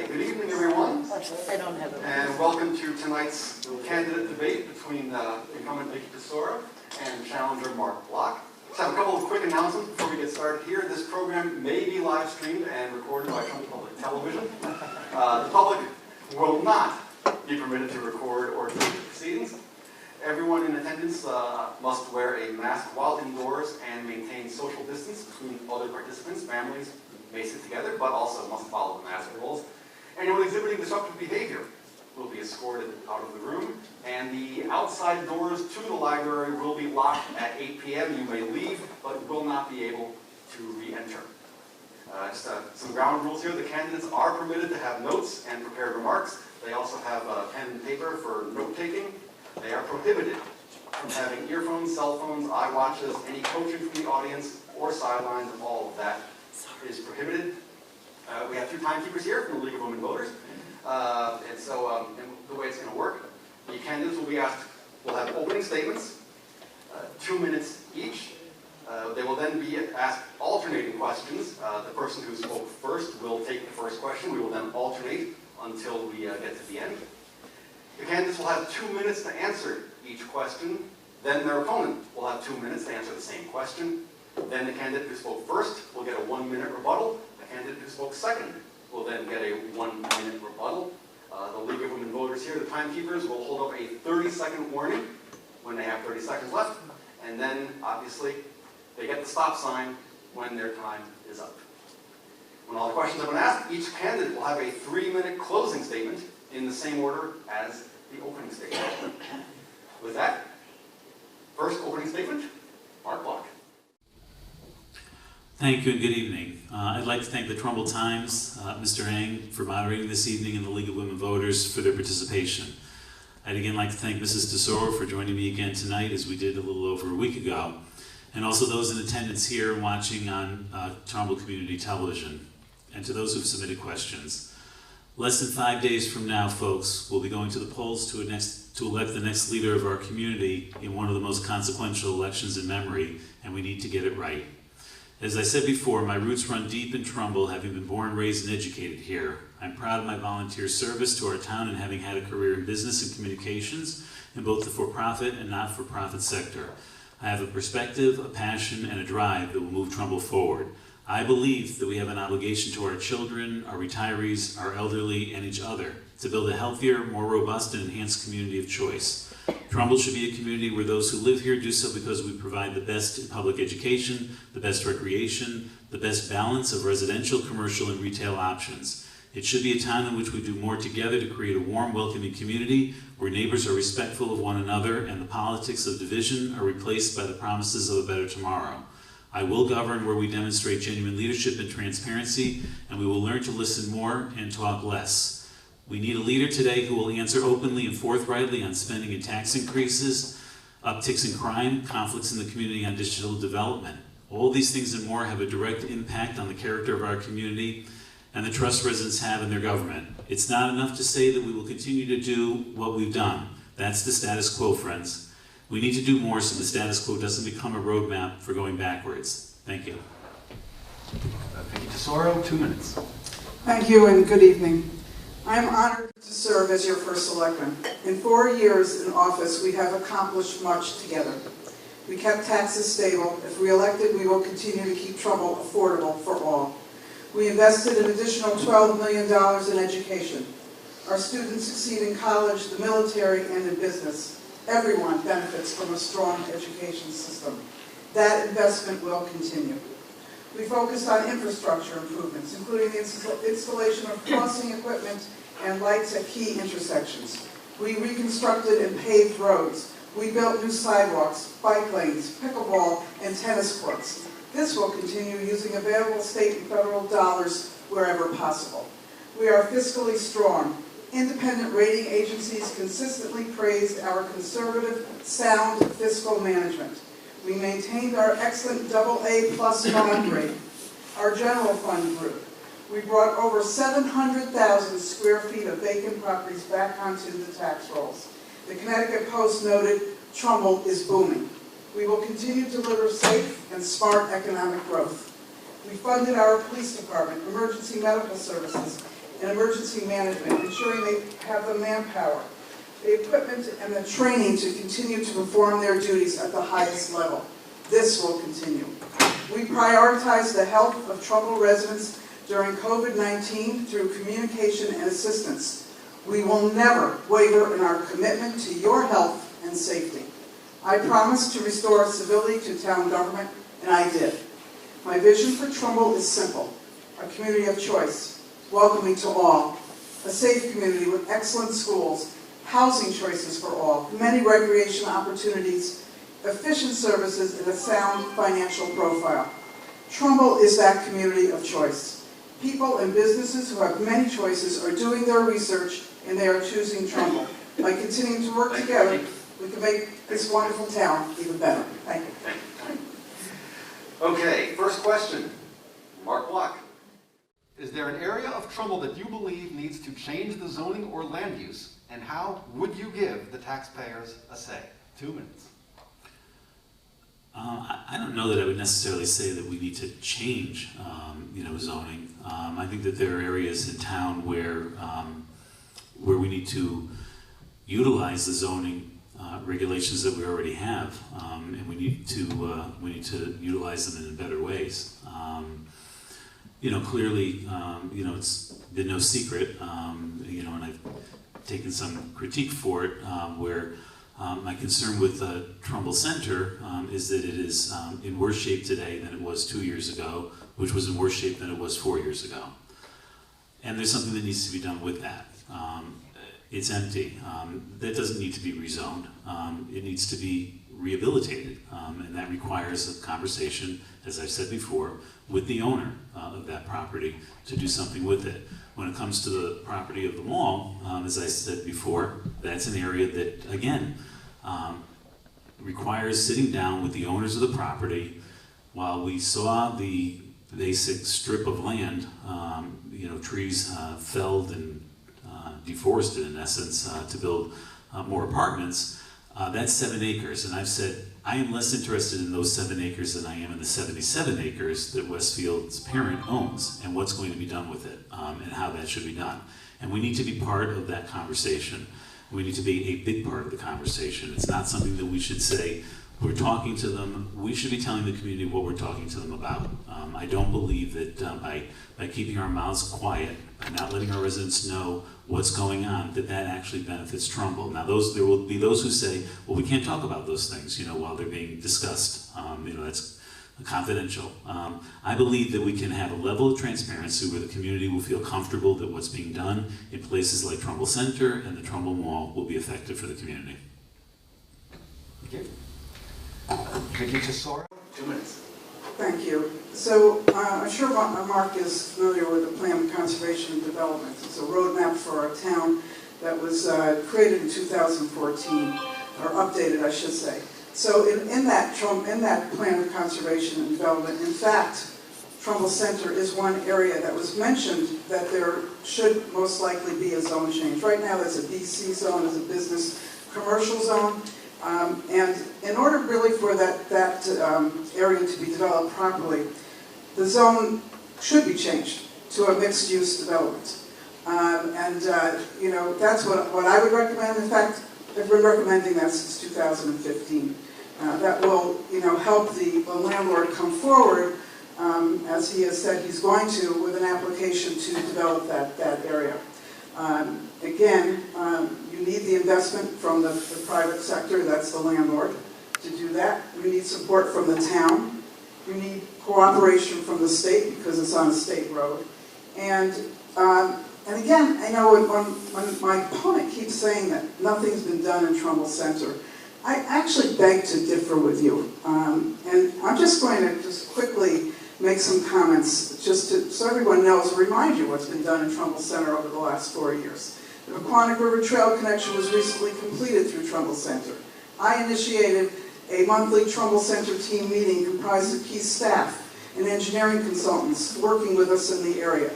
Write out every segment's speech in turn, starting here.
Okay, good evening, everyone. I don't have it. And welcome to tonight's candidate debate between incumbent Vicky Tesoro and challenger Mark Block. Let's have a couple of quick announcements before we get started here. This program may be live streamed and recorded by Trumbull Public Television. The public will not be permitted to record or tape the proceedings. Everyone in attendance must wear a mask while indoors and maintain social distance between other participants. Families may sit together, but also must follow the mask rules. Anyone exhibiting disruptive behavior will be escorted out of the room, and the outside doors to the library will be locked at 8 p.m. You may leave, but will not be able to re-enter. Just some ground rules here. The candidates are permitted to have notes and prepared remarks. They also have pen and paper for note-taking. They are prohibited from having earphones, cell phones, eye watches, any coaching from the audience or sidelines. All of that is prohibited. We have two timekeepers here from the League of Women Voters. And the way it's going to work, the candidates will have opening statements, 2 minutes each. They will then be asked alternating questions. The person who spoke first will take the first question. We will then alternate until we get to the end. The candidates will have 2 minutes to answer each question. Then their opponent will have 2 minutes to answer the same question. Then the candidate who spoke first will get a 1 minute rebuttal. The candidate who spoke second will then get a 1 minute rebuttal. The League of Women Voters here, the timekeepers, will hold up a 30-second warning when they have 30 seconds left. And then, obviously, they get the stop sign when their time is up. When all the questions have been asked, each candidate will have a 3-minute closing statement in the same order as the opening statement. With that, first opening statement, Mark Block. Thank you and good evening. I'd like to thank the Trumbull Times, Mr. Hang, for moderating this evening, and the League of Women Voters for their participation. I'd again like to thank Mrs. Tesoro for joining me again tonight, as we did a little over a week ago, and also those in attendance here and watching on Trumbull Community Television, and to those who've submitted questions. Less than 5 days from now, folks, we'll be going to the polls to elect the next leader of our community in one of the most consequential elections in memory, and we need to get it right. As I said before, my roots run deep in Trumbull, having been born, raised, and educated here. I'm proud of my volunteer service to our town and having had a career in business and communications in both the for-profit and not-for-profit sector. I have a perspective, a passion, and a drive that will move Trumbull forward. I believe that we have an obligation to our children, our retirees, our elderly, and each other to build a healthier, more robust, and enhanced community of choice. Trumbull should be a community where those who live here do so because we provide the best in public education, the best recreation, the best balance of residential, commercial, and retail options. It should be a town in which we do more together to create a warm, welcoming community where neighbors are respectful of one another and the politics of division are replaced by the promises of a better tomorrow. I will govern where we demonstrate genuine leadership and transparency, and we will learn to listen more and talk less. We need a leader today who will answer openly and forthrightly on spending and tax increases, upticks in crime, conflicts in the community on digital development. All these things and more have a direct impact on the character of our community and the trust residents have in their government. It's not enough to say that we will continue to do what we've done. That's the status quo, friends. We need to do more so the status quo doesn't become a roadmap for going backwards. Thank you. Vicky Tesoro, 2 minutes. Thank you and good evening. I am honored to serve as your first selectman. In 4 years in office, we have accomplished much together. We kept taxes stable. If re-elected, we will continue to keep Trumbull affordable for all. We invested an additional $12 million in education. Our students succeed in college, the military, and in business. Everyone benefits from a strong education system. That investment will continue. We focused on infrastructure improvements, including the installation of crossing equipment and lights at key intersections. We reconstructed and paved roads. We built new sidewalks, bike lanes, pickleball, and tennis courts. This will continue using available state and federal dollars wherever possible. We are fiscally strong. Independent rating agencies consistently praised our conservative, sound fiscal management. We maintained our excellent AA+ bond rate. Our general fund grew. We brought over 700,000 square feet of vacant properties back onto the tax rolls. The Connecticut Post noted, Trumbull is booming. We will continue to deliver safe and smart economic growth. We funded our police department, emergency medical services, and emergency management, ensuring they have the manpower, the equipment, and the training to continue to perform their duties at the highest level. This will continue. We prioritize the health of Trumbull residents during COVID-19 through communication and assistance. We will never waver in our commitment to your health and safety. I promised to restore civility to town government, and I did. My vision for Trumbull is simple: a community of choice, welcoming to all, a safe community with excellent schools, housing choices for all, many recreation opportunities, efficient services, and a sound financial profile. Trumbull is that community of choice. People and businesses who have many choices are doing their research, and they are choosing Trumbull. By continuing to work together, we can make this wonderful town even better. Thank you. Okay, first question. Mark Block. Is there an area of Trumbull that you believe needs to change the zoning or land use, and how would you give the taxpayers a say? 2 minutes. I don't know that I would necessarily say that we need to change, zoning. I think that there are areas in town where we need to utilize the zoning regulations that we already have, and we need to utilize them in better ways. Clearly, it's been no secret, and I've taken some critique for it, where my concern with Trumbull Center is that it is in worse shape today than it was 2 years ago, which was in worse shape than it was 4 years ago. And there's something that needs to be done with that. It's empty. That doesn't need to be rezoned. It needs to be rehabilitated, and that requires a conversation, as I've said before, with the owner of that property to do something with it. When it comes to the property of the mall, as I said before, that's an area that, again, requires sitting down with the owners of the property while we saw the basic strip of land, trees felled and deforested, in essence, to build more apartments. That's 7 acres, and I've said I am less interested in those 7 acres than I am in the 77 acres that Westfield's parent owns, and what's going to be done with it, and how that should be done. And we need to be part of that conversation. We need to be a big part of the conversation. It's not something that we should say, we're talking to them. We should be telling the community what we're talking to them about. I don't believe that by keeping our mouths quiet, by not letting our residents know what's going on, that actually benefits Trumbull. Now, there will be those who say, well, we can't talk about those things, while they're being discussed. That's confidential. I believe that we can have a level of transparency where the community will feel comfortable that what's being done in places like Trumbull Center and the Trumbull Mall will be effective for the community. Thank you. Vicky Tesoro, 2 minutes. Thank you. So I'm sure Mark is familiar with the Plan of Conservation and Development. It's a roadmap for our town that was created in 2014, or updated, I should say. So in that Plan of Conservation and Development, in fact, Trumbull Center is one area that was mentioned that there should most likely be a zone change. Right now, that's a BC zone, it's a business commercial zone. And in order really for that area to be developed properly, the zone should be changed to a mixed-use development. That's what I would recommend. In fact, I've been recommending that since 2015. That will, help the landlord come forward, as he has said he's going to, with an application to develop that area. Again, you need the investment from the private sector, that's the landlord, to do that. You need support from the town. You need cooperation from the state because it's on a state road. And again, I know when my opponent keeps saying that nothing's been done in Trumbull Center, I actually beg to differ with you. And I'm just going to quickly make some comments so everyone knows, remind you what's been done in Trumbull Center over the last 4 years. The Paquonic River Trail connection was recently completed through Trumbull Center. I initiated a monthly Trumbull Center team meeting comprised of key staff and engineering consultants working with us in the area.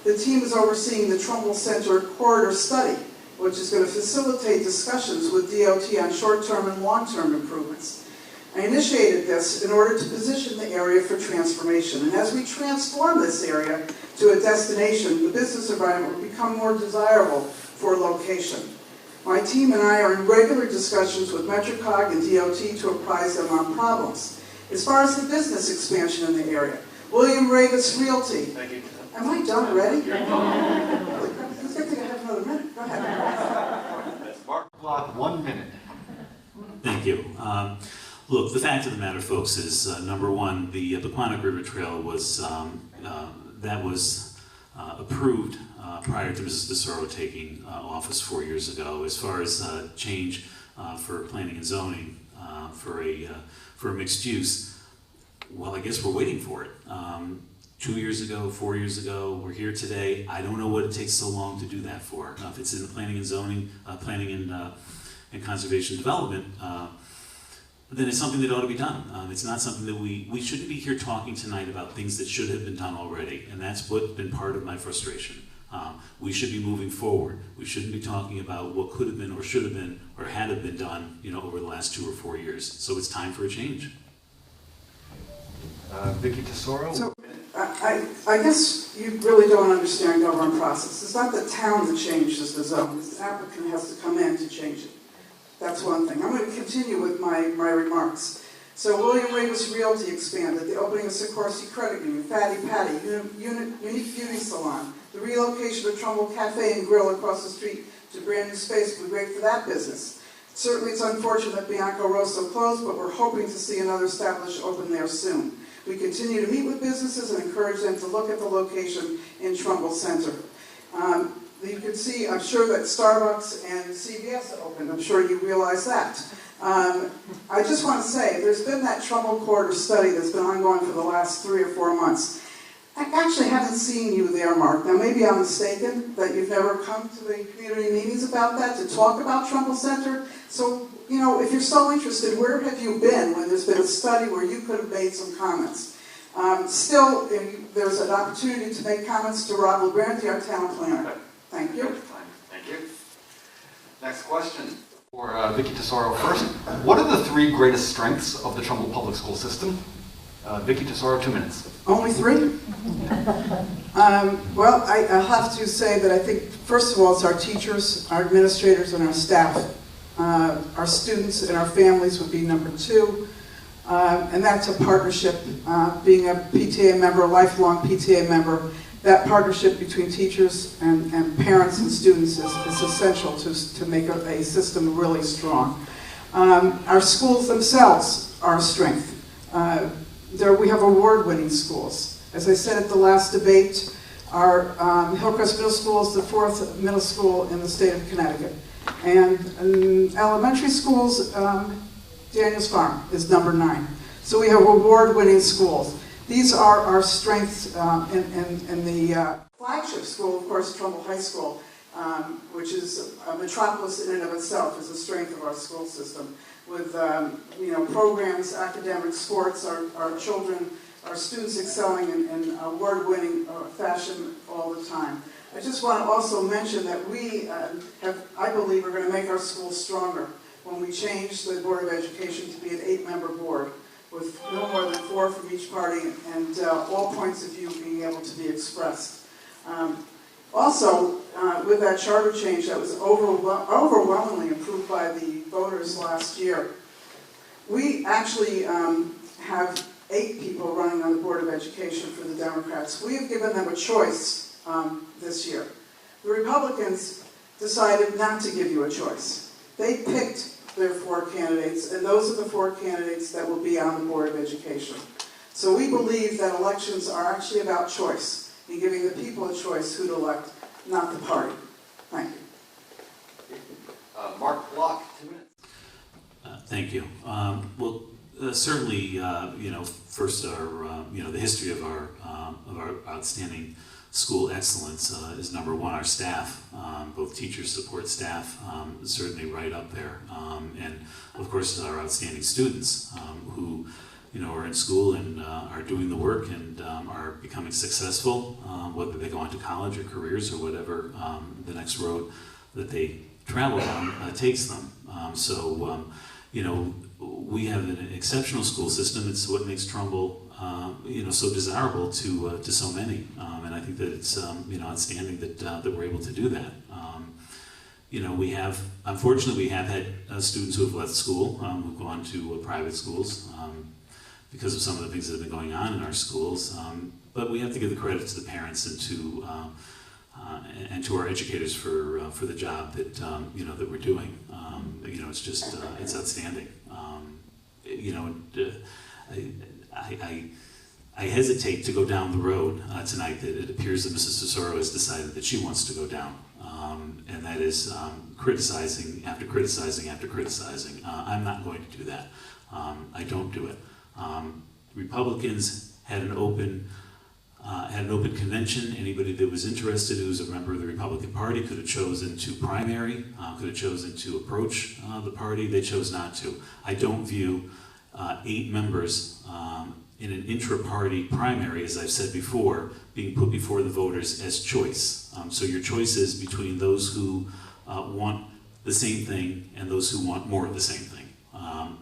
The team is overseeing the Trumbull Center corridor study, which is going to facilitate discussions with DOT on short-term and long-term improvements. I initiated this in order to position the area for transformation. And as we transform this area to a destination, the business environment will become more desirable for location. My team and I are in regular discussions with MetroCog and DOT to apprise them on problems. As far as the business expansion in the area, William Ravis Realty. Thank you. Am I done already? You're done. I think I have another minute. Go ahead. That's Mark Block, 1 minute. Thank you. Look, the fact of the matter, folks, is number one, the Quantic River Trail was approved prior to Mrs. DeSoro taking office 4 years ago. As far as change for planning and zoning for a mixed use, well, I guess we're waiting for it. 2 years ago, 4 years ago, we're here today. I don't know what it takes so long to do that for. If it's in the planning and zoning, planning and conservation development, then it's something that ought to be done. It's not something that we shouldn't be here talking tonight about things that should have been done already, and that's what's been part of my frustration. We should be moving forward. We shouldn't be talking about what could have been or should have been or had have been done, over the last 2 or 4 years. So it's time for a change. Vicky Tesoro. So, I guess you really don't understand government process. It's not the town that changes the zone. The applicant has to come in to change it. That's one thing. I'm going to continue with my remarks. So William Ravis Realty expanded, the opening of Sikorsky Credit Union, Fatty Patty, Unique Beauty Salon, the relocation of Trumbull Cafe and Grill across the street to brand new space would be great for that business. Certainly it's unfortunate that Bianco Rosso closed, but we're hoping to see another established open there soon. We continue to meet with businesses and encourage them to look at the location in Trumbull Center. You can see, I'm sure that Starbucks and CVS opened. I'm sure you realize that. I just want to say, there's been that Trumbull Corridor study that's been ongoing for the last 3 or 4 months. I actually haven't seen you there, Mark. Now, maybe I'm mistaken that you've never come to the community meetings about that, to talk about Trumbull Center. So, if you're so interested, where have you been when there's been a study where you could have made some comments? Still, there's an opportunity to make comments to Rob Labranti, our town planner. Thank you. Thank you. Next question for Vicky Tesoro first. What are the 3 greatest strengths of the Trumbull Public School system? Vicky Tesoro, 2 minutes. Only 3? Well, I'll have to say that I think, first of all, it's our teachers, our administrators, and our staff. Our students and our families would be number 2. And that's a partnership. Being a PTA member, a lifelong PTA member, that partnership between teachers and parents and students is essential to make a system really strong. Our schools themselves are a strength. We have award-winning schools. As I said at the last debate, our Hillcrest Middle School is the 4th middle school in the state of Connecticut. And in elementary schools, Daniels Farm is number 9. So we have award-winning schools. These are our strengths in the flagship school, of course, Trumbull High School, which is a metropolis in and of itself, is a strength of our school system. With programs, academic, sports, our children, our students excelling in award-winning fashion all the time. I just want to also mention that we I believe, are going to make our schools stronger when we change the Board of Education to be an 8-member board, with no more than 4 from each party, and all points of view being able to be expressed. Also, with that charter change that was overwhelmingly approved by the voters last year, we actually have 8 people running on the Board of Education for the Democrats. We have given them a choice this year. The Republicans decided not to give you a choice. They picked their 4 candidates, and those are the 4 candidates that will be on the Board of Education. So we believe that elections are actually about choice, and giving the people a choice who to elect, not the party. Thank you. Mark Block, 2 minutes. Thank you. Certainly, first, the history of our outstanding school excellence is number 1. Our staff, both teachers, support staff, certainly right up there, and of course our outstanding students who, are in school and are doing the work and are becoming successful, whether they go on to college or careers or whatever the next road that they travel down takes them. we have an exceptional school system. It's what makes Trumbull, so desirable to so many. And I think that it's, outstanding that we're able to do that. Unfortunately, we have had students who have left school, who've gone to private schools because of some of the things that have been going on in our schools. But we have to give the credit to the parents and to our educators for the job that we're doing. It's just it's outstanding. I hesitate to go down the road tonight that it appears that Mrs. Tesoro has decided that she wants to go down, and that is criticizing after criticizing after criticizing. I'm not going to do that. I don't do it. Republicans had an open convention. Anybody that was interested who's a member of the Republican Party could have chosen to primary, could have chosen to approach the party. They chose not to. I don't view 8 members in an intra-party primary, as I've said before, being put before the voters as choice. So your choice is between those who want the same thing and those who want more of the same thing.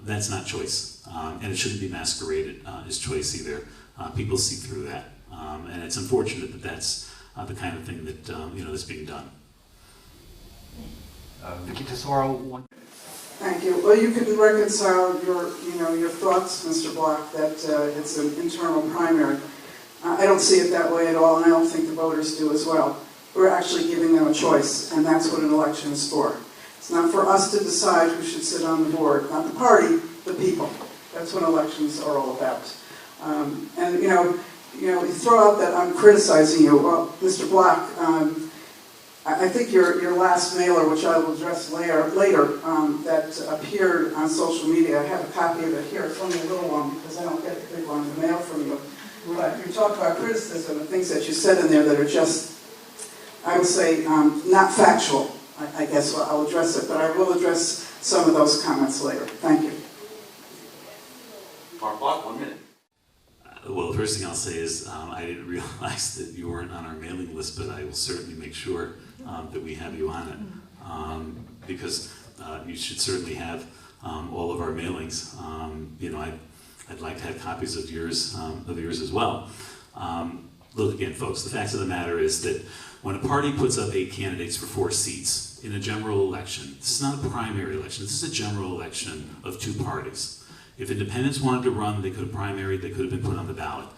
That's not choice, and it shouldn't be masqueraded as choice either. People see through that. And it's unfortunate that that's the kind of thing that that's being done. Vicky Tesoro, one. Thank you. Well, you can reconcile your thoughts, Mr. Block, that it's an internal primary. I don't see it that way at all, and I don't think the voters do as well. We're actually giving them a choice, and that's what an election is for. It's not for us to decide who should sit on the board, not the party, the people. That's what elections are all about. And you throw out that I'm criticizing you. Well, Mr. Block, I think your last mailer, which I will address later, that appeared on social media, I have a copy of it here. It's only a little one because I don't get the big one in the mail from you. But you talk about criticism and things that you said in there that are just, I would say, not factual. I guess I'll address it, but I will address some of those comments later. Thank you. Mark Block, 1 minute. Well, the first thing I'll say is I didn't realize that you weren't on our mailing list, but I will certainly make sure that we have you on it, because you should certainly have all of our mailings. I'd like to have copies of yours as well. Look, again, folks, the fact of the matter is that when a party puts up 8 candidates for 4 seats in a general election, this is not a primary election, this is a general election of 2 parties. If independents wanted to run, they could have primaried, they could have been put on the ballot.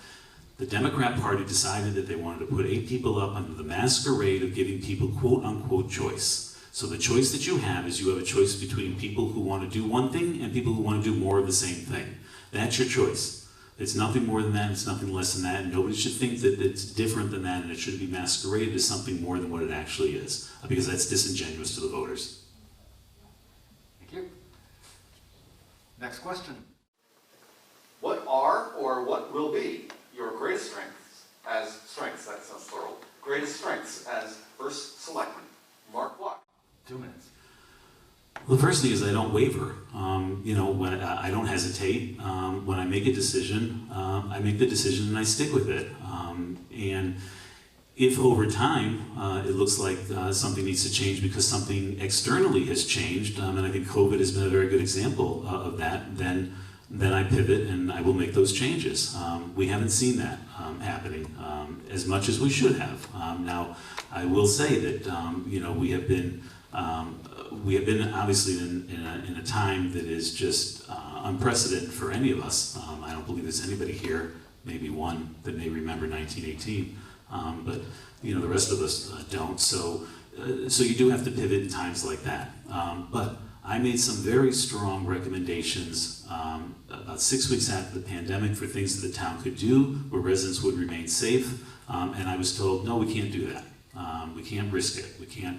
The Democrat Party decided that they wanted to put 8 people up under the masquerade of giving people quote-unquote choice. So the choice that you have is you have a choice between people who want to do one thing and people who want to do more of the same thing. That's your choice. It's nothing more than that, it's nothing less than that, and nobody should think that it's different than that and it should be masqueraded as something more than what it actually is, because that's disingenuous to the voters. Thank you. Next question. What are or what will be your greatest strengths, that sounds plural, greatest strengths as first selectman? Mark Block. 2 minutes. Well, the first thing is I don't waver. When I don't hesitate. When I make a decision, I make the decision and I stick with it. And if over time it looks like something needs to change because something externally has changed, and I think COVID has been a very good example of that, then I pivot and I will make those changes. We haven't seen that happening as much as we should have. Now, I will say that we have been obviously in a time that is just unprecedented for any of us. I don't believe there's anybody here, maybe one, that may remember 1918, but the rest of us don't. So you do have to pivot in times like that. But I made some very strong recommendations about 6 weeks after the pandemic for things that the town could do where residents would remain safe, and I was told, no, we can't do that. We can't risk it. We can't.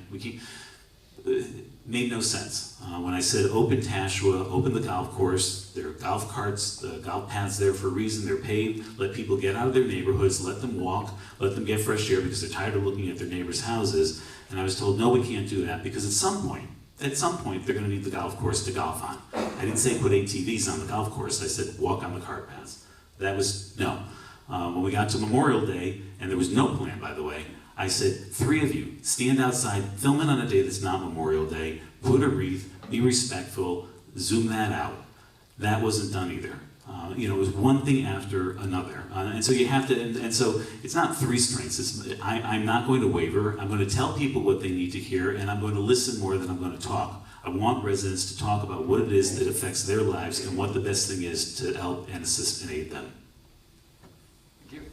It made no sense. When I said open Tashua, open the golf course, there are golf carts, the golf paths there for a reason, they're paved, let people get out of their neighborhoods, let them walk, let them get fresh air because they're tired of looking at their neighbors' houses, and I was told, no, we can't do that because at some point, they're going to need the golf course to golf on. I didn't say put ATVs on the golf course, I said walk on the cart paths. That was, no. When we got to Memorial Day, and there was no plan, by the way, I said, 3 of you, stand outside, film it on a day that's not Memorial Day, put a wreath, be respectful, Zoom that out. That wasn't done either. You know, it was one thing after another. And so you have to, and so it's not three strengths. I'm not going to waver. I'm going to tell people what they need to hear, and I'm going to listen more than I'm going to talk. I want residents to talk about what it is that affects their lives and what the best thing is to help and assist and aid them. Thank you.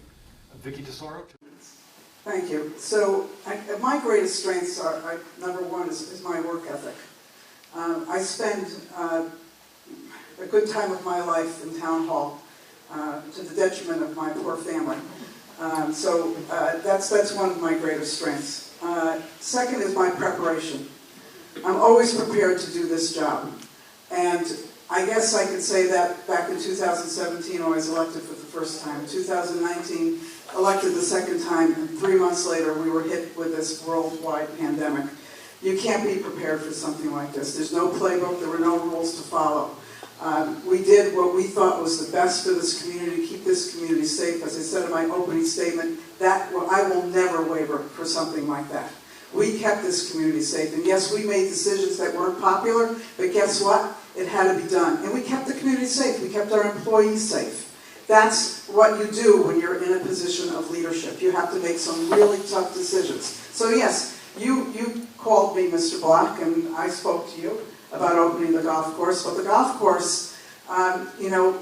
Vicky Tesoro, 2 minutes. Thank you. So my greatest strengths are, number one is my work ethic. I spend a good time of my life in town hall to the detriment of my poor family. So that's one of my greatest strengths. Second is my preparation. I'm always prepared to do this job. And I guess I could say that back in 2017 I was elected for the first time. 2019, elected the second time, and 3 months later we were hit with this worldwide pandemic. You can't be prepared for something like this. There's no playbook, there were no rules to follow. We did what we thought was the best for this community, to keep this community safe. As I said in my opening statement, I will never waver for something like that. We kept this community safe, and yes, we made decisions that weren't popular, but guess what? It had to be done. And we kept the community safe. We kept our employees safe. That's what you do when you're in a position of leadership. You have to make some really tough decisions. So yes, you called me, Mr. Block, and I spoke to you about opening the golf course. But the golf course, you know,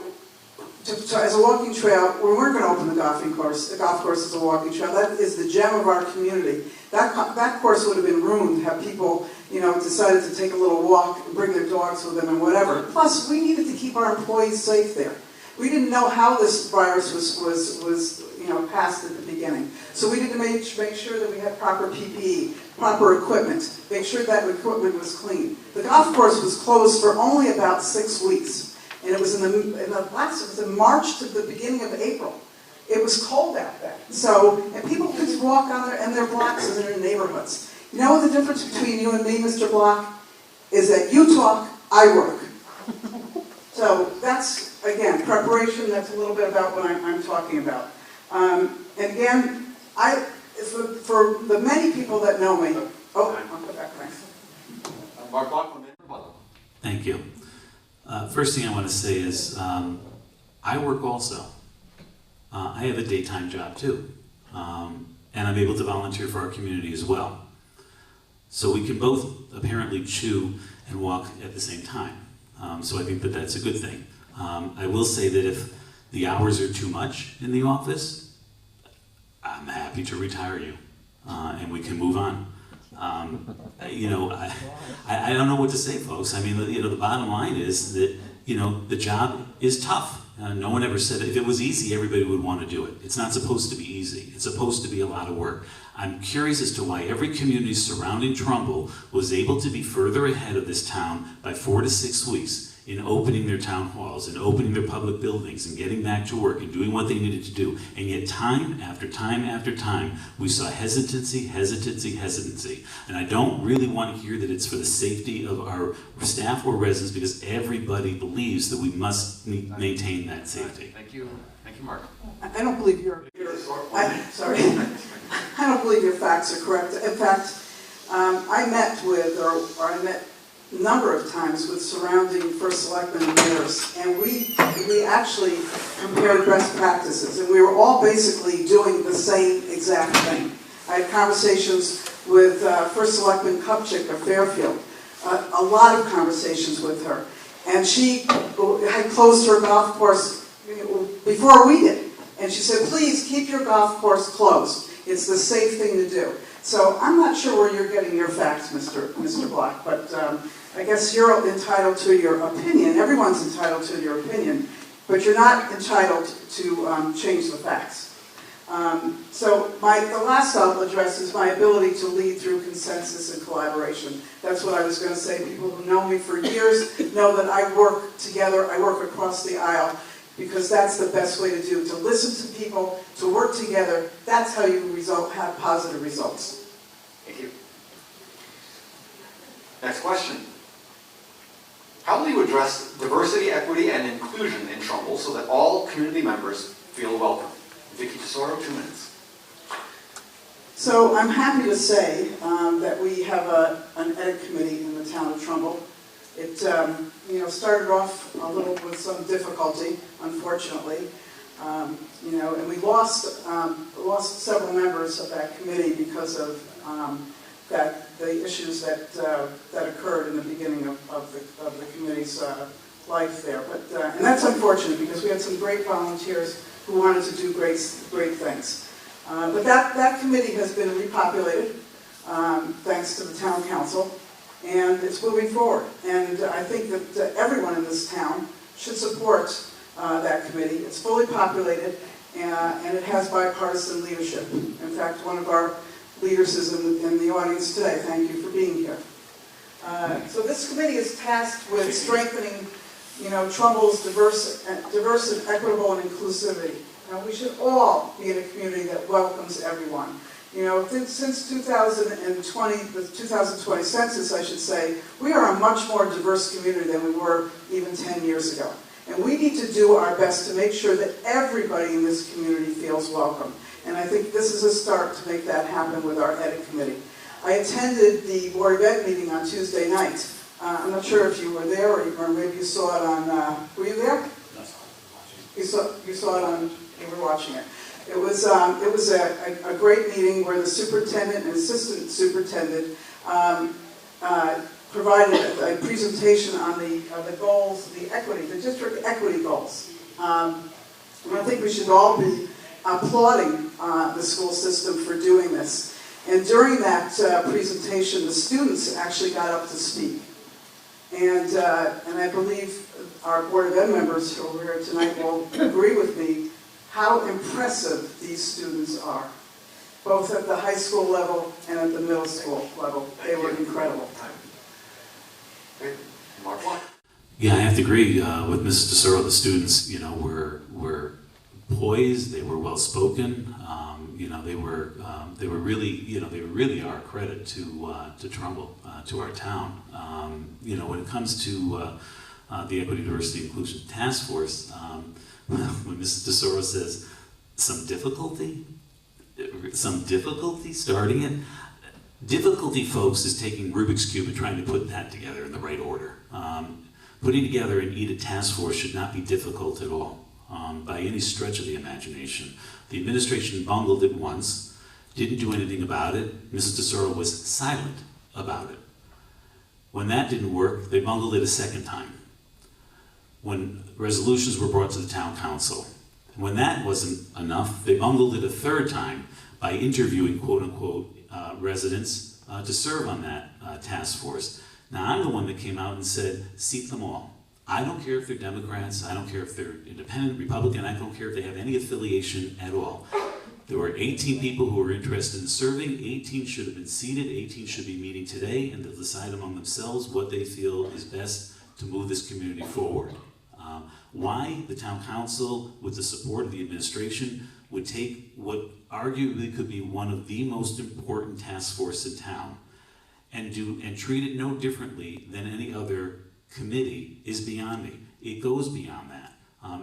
as a walking trail, we weren't going to open the golf course as a walking trail. That is the gem of our community. That course would have been ruined had people, you know, decided to take a little walk and bring their dogs with them and whatever. Plus, we needed to keep our employees safe there. We didn't know how this virus was you know, passed at the beginning. So we needed to make sure that we had proper PPE, proper equipment, make sure that equipment was clean. The golf course was closed for only about 6 weeks. And it was it was in March to the beginning of April. It was cold out there. So, and people could just walk on their blocks and in their neighborhoods. You know what the difference between you and me, Mr. Block, is that you talk, I work. So that's, again, preparation. That's a little bit about what I'm talking about. And again, for the many people that know me, I'll go back, thanks. Mark Block, Thank you. First thing I want to say is I work also. I have a daytime job too. And I'm able to volunteer for our community as well. So we can both apparently chew and walk at the same time. So I think that that's a good thing. I will say that if the hours are too much in the office, I'm happy to retire you and we can move on. You know, I don't know what to say, folks. I mean, you know, the bottom line is that, you know, the job is tough. No one ever said if it was easy, everybody would want to do it. It's not supposed to be easy. It's supposed to be a lot of work. I'm curious as to why every community surrounding Trumbull was able to be further ahead of this town by 4 to 6 weeks in opening their town halls and opening their public buildings and getting back to work and doing what they needed to do. And yet time after time after time, we saw hesitancy. And I don't really want to hear that it's for the safety of our staff or residents, because everybody believes that we must maintain that safety. Thank you. Thank you, Mark. I don't believe sorry. I don't believe your facts are correct. In fact, I met a number of times with surrounding first selectmen and mayors, and we actually compared best practices, and we were all basically doing the same exact thing. I had conversations with first selectman Kupchik of Fairfield, a lot of conversations with her, and she had closed her golf course before we did, and she said, please keep your golf course closed. It's the safe thing to do. So I'm not sure where you're getting your facts, Mr. Block, but I guess you're entitled to your opinion. Everyone's entitled to your opinion, but you're not entitled to change the facts. So the last I'll address is my ability to lead through consensus and collaboration. That's what I was going to say. People who know me for years know that I work together, I work across the aisle, because that's the best way to do it, to listen to people, to work together. That's how you have positive results. Thank you. Next question. How will you address diversity, equity, and inclusion in Trumbull so that all community members feel welcome? Vicky Tesoro, 2 minutes. So I'm happy to say that we have an edit committee in the town of Trumbull. It started off a little with some difficulty, unfortunately. And we lost several members of that committee because of the issues that occurred in the beginning of the committee's life there. And that's unfortunate because we had some great volunteers who wanted to do great things. But that committee has been repopulated thanks to the town council, and it's moving forward. And I think that everyone in this town should support that committee. It's fully populated, and it has bipartisan leadership. In fact, one of our leaders is in the audience today. Thank you for being here. So this committee is tasked with strengthening, Trumbull's diverse and equitable and inclusivity. Now, we should all be in a community that welcomes everyone. Since 2020, the 2020 census, I should say, we are a much more diverse community than we were even 10 years ago. And we need to do our best to make sure that everybody in this community feels welcome. And I think this is a start to make that happen with our Edit Committee. I attended the Board of Ed meeting on Tuesday night. I'm not sure if you were there or maybe you saw it on, were you there? You saw it on, you were watching it. It was a great meeting where the superintendent and assistant superintendent provided a presentation on the goals, the district equity goals. And I think we should all be applauding the school system for doing this. And during that presentation, the students actually got up to speak. And I believe our Board of Ed members who are here tonight will agree with me how impressive these students are, both at the high school level and at the middle school level. They were incredible. Mark? Yeah, I have to agree with Mrs. DeSoro. The students, were poised. They were well spoken. They were really, they really are a credit to Trumbull, to our town. When it comes to the Equity, Diversity, Inclusion Task Force, when Mrs. DeSoro says some difficulty starting it. Difficulty, folks, is taking Rubik's Cube and trying to put that together in the right order. Putting together an EDIT task force should not be difficult at all, by any stretch of the imagination. The administration bungled it once, didn't do anything about it. Mrs. DeSoro was silent about it. When that didn't work, they bungled it a second time. When resolutions were brought to the town council. When that wasn't enough, they bungled it a third time by interviewing quote-unquote residents to serve on that task force. Now, I'm the one that came out and said, seat them all. I don't care if they're Democrats, I don't care if they're independent, Republican, I don't care if they have any affiliation at all. There were 18 people who were interested in serving, 18 should have been seated, 18 should be meeting today, and they'll decide among themselves what they feel is best to move this community forward. Why the town council, with the support of the administration, would take what arguably could be one of the most important task force in town and treat it no differently than any other committee is beyond me. It goes beyond that.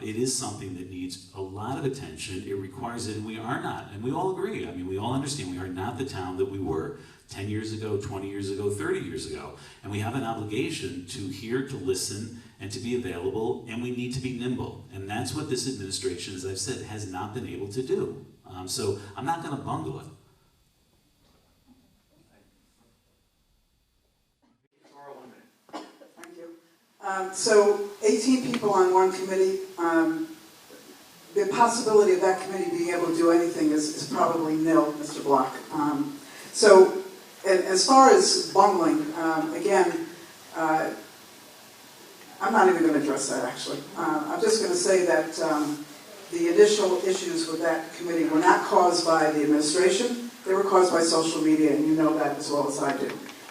It is something that needs a lot of attention. It requires it, and we are not, and we all agree. I mean, we all understand we are not the town that we were 10 years ago, 20 years ago, 30 years ago. And we have an obligation to hear, to listen, and to be available, and we need to be nimble. And that's what this administration, as I've said, has not been able to do. So I'm not going to bungle it. Thank you. So 18 people on one committee. The possibility of that committee being able to do anything is probably nil, Mr. Block. So as far as bungling, again, I'm not even going to address that, actually. I'm just going to say that the initial issues with that committee were not caused by the administration. They were caused by social media, and you know that as well as I do.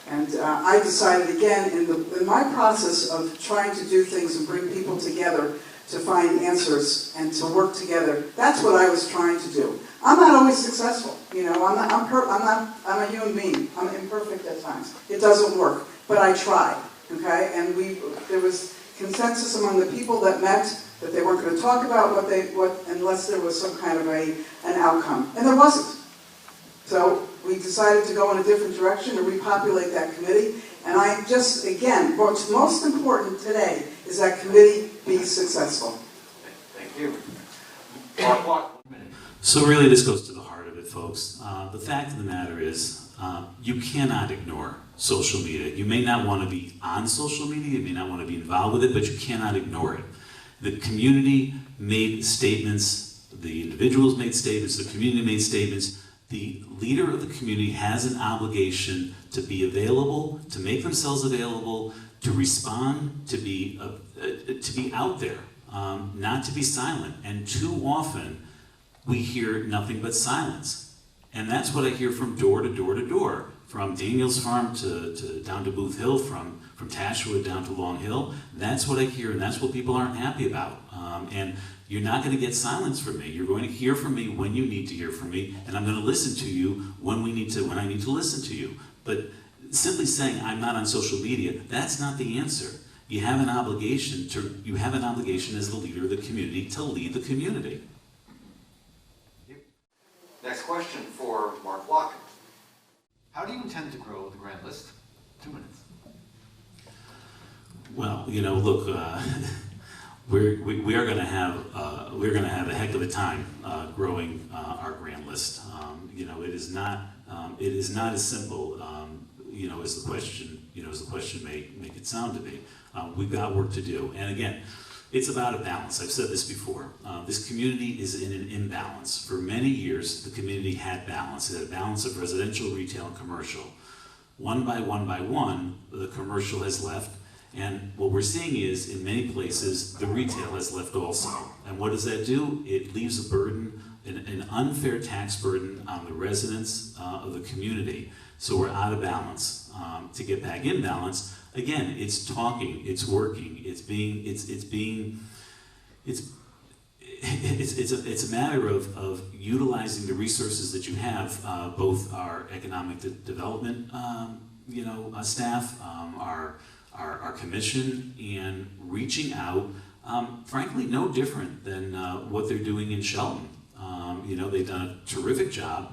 And I decided, again, in my process of trying to do things and bring people together to find answers and to work together, that's what I was trying to do. I'm not always successful. I'm a human being. I'm imperfect at times. It doesn't work, but I tried. Okay, and there was consensus among the people that met that they weren't going to talk about what unless there was some kind of an outcome, and there wasn't. So we decided to go in a different direction to repopulate that committee. And I just, again, what's most important today is that committee be successful. Thank you. Mark. So really this goes to the heart of it, folks. The fact of the matter is you cannot ignore social media. You may not want to be on social media, you may not want to be involved with it, but you cannot ignore it. The community made statements, the individuals made statements, the community made statements. The leader of the community has an obligation to be available, to make themselves available, to respond, to be out there, not to be silent. And too often, we hear nothing but silence. And that's what I hear from door to door to door, from Daniel's Farm to down to Booth Hill, from Tashwood down to Long Hill. That's what I hear, and that's what people aren't happy about. And you're not going to get silence from me. You're going to hear from me when you need to hear from me, and I'm going to listen to you when I need to listen to you. But simply saying I'm not on social media, that's not the answer. You have an obligation as the leader of the community to lead the community. Next question for Mark Block. How do you intend to grow the grand list? 2 minutes. Well, look, we are going to have a heck of a time growing our grand list. It is not as simple as the question may make it sound to be. We've got work to do, and again, it's about a balance. I've said this before. This community is in an imbalance. For many years, the community had balance. It had a balance of residential, retail, and commercial. One by one, the commercial has left. And what we're seeing is, in many places, the retail has left also. And what does that do? It leaves a burden, an unfair tax burden on the residents of the community. So we're out of balance. To get back in balance, again, it's talking, it's working, it's a matter of utilizing the resources that you have, both our economic development, staff, our commission, and reaching out, frankly, no different than what they're doing in Shelton. They've done a terrific job,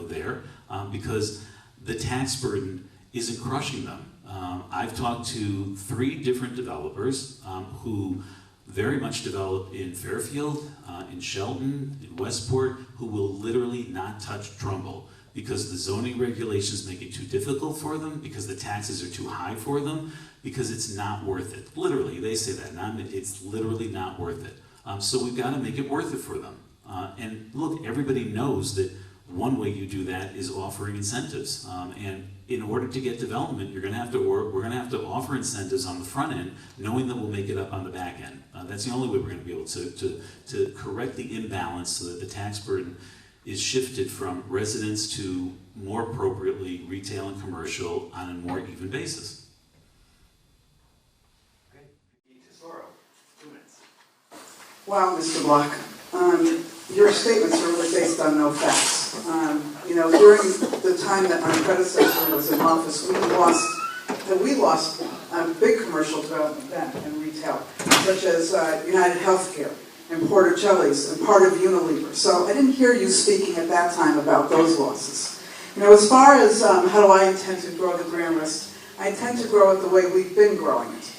there, because the tax burden isn't crushing them. I've talked to 3 different developers who very much develop in Fairfield, in Shelton, in Westport, who will literally not touch Trumbull because the zoning regulations make it too difficult for them, because the taxes are too high for them, because it's not worth it. Literally, they say that. It's literally not worth it. So we've got to make it worth it for them. And look, everybody knows that one way you do that is offering incentives. And in order to get development, we're going to have to offer incentives on the front end, knowing that we'll make it up on the back end. That's the only way we're going to be able to correct the imbalance so that the tax burden is shifted from residents to, more appropriately, retail and commercial on a more even basis. Okay. Tesoro, 2 minutes. Wow, Mr. Block. Your statements are really based on no facts. During the time that my predecessor was in office, we lost big commercial development and retail, such as United Healthcare and Porticelli's and part of Unilever. So I didn't hear you speaking at that time about those losses. As far as how do I intend to grow the grand list, I intend to grow it the way we've been growing it.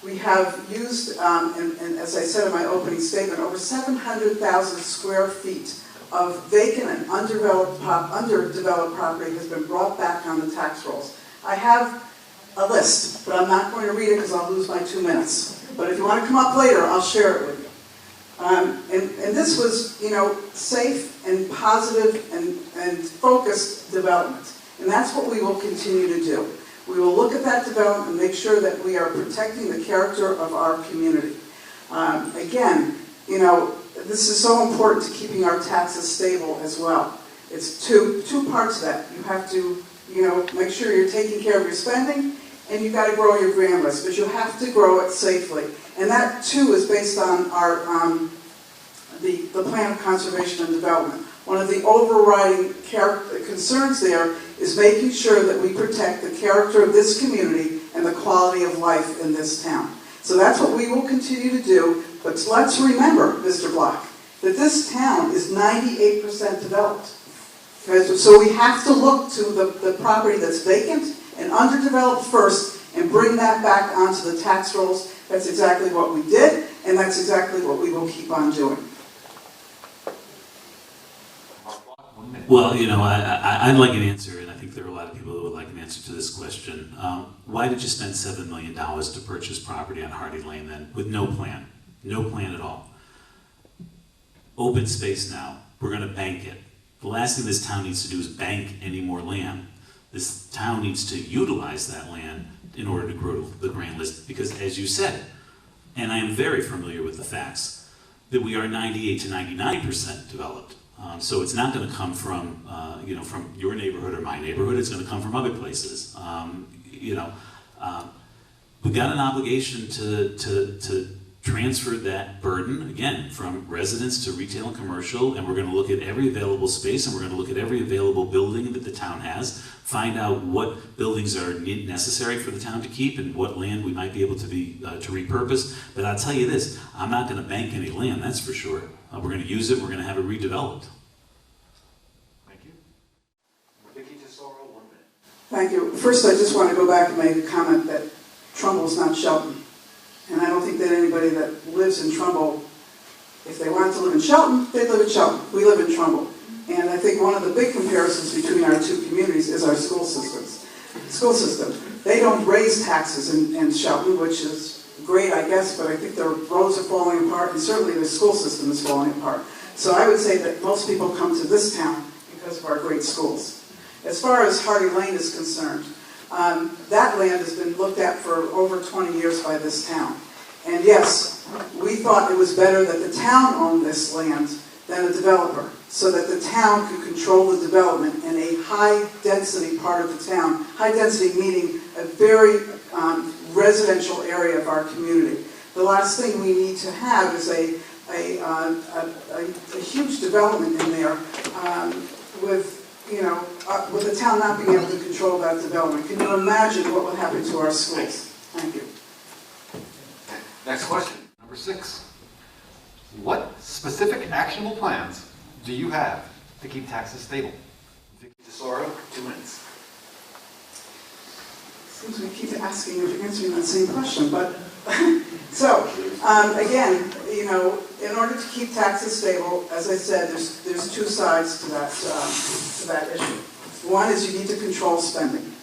We have used, and as I said in my opening statement, over 700,000 square feet of vacant and underdeveloped property has been brought back on the tax rolls. I have a list, but I'm not going to read it because I'll lose my 2 minutes. But if you want to come up later, I'll share it with you. And this was, safe and positive and focused development. And that's what we will continue to do. We will look at that development and make sure that we are protecting the character of our community. Again, this is so important to keeping our taxes stable as well. It's two parts of that. You have to, make sure you're taking care of your spending, and you've got to grow your grand list, but you have to grow it safely. And that, too, is based on our the Plan of Conservation and Development. One of the overriding concerns there is making sure that we protect the character of this community and the quality of life in this town. So that's what we will continue to do. But let's remember, Mr. Block, that this town is 98% developed. So we have to look to the property that's vacant and underdeveloped first and bring that back onto the tax rolls. That's exactly what we did, and that's exactly what we will keep on doing. Well, I'd like an answer, and I think there are a lot of people who would like an answer to this question. Why did you spend $7 million to purchase property on Hardy Lane then, with no plan? No plan at all. Open space now. We're going to bank it. The last thing this town needs to do is bank any more land. This town needs to utilize that land in order to grow the grand list, because as you said, and I am very familiar with the facts, that we are 98 to 99% developed. So it's not going to come from, from your neighborhood or my neighborhood. It's going to come from other places. We've got an obligation to transfer that burden, again, from residents to retail and commercial, and we're going to look at every available space, and we're going to look at every available building that the town has, find out what buildings are necessary for the town to keep and what land we might be able to repurpose. But I'll tell you this, I'm not going to bank any land, that's for sure. We're going to use it, we're going to have it redeveloped. Thank you. Vicky Tesoro, 1 minute. Thank you. First, I just want to go back and make a comment that Trumbull's not Shelton. And I don't think that anybody that lives in Trumbull, if they wanted to live in Shelton, they'd live in Shelton. We live in Trumbull. And I think one of the big comparisons between our two communities is our school systems. School system. They don't raise taxes in Shelton, which is great, I guess, but I think the roads are falling apart, and certainly the school system is falling apart. So I would say that most people come to this town because of our great schools. As far as Hardy Lane is concerned, that land has been looked at for over 20 years by this town. And yes, we thought it was better that the town owned this land than a developer, so that the town could control the development in a high-density part of the town. High-density meaning a very residential area of our community. The last thing we need to have is a huge development in there with the town not being able to control that development. Can you imagine what would happen to our schools? Thank you. Next question. Number 6. What specific actionable plans do you have to keep taxes stable? Vicky Tesoro, 2 minutes. Seems we keep asking or answering that same question, but so again, in order to keep taxes stable, as I said, there's 2 sides to that issue. One is you need to control spending,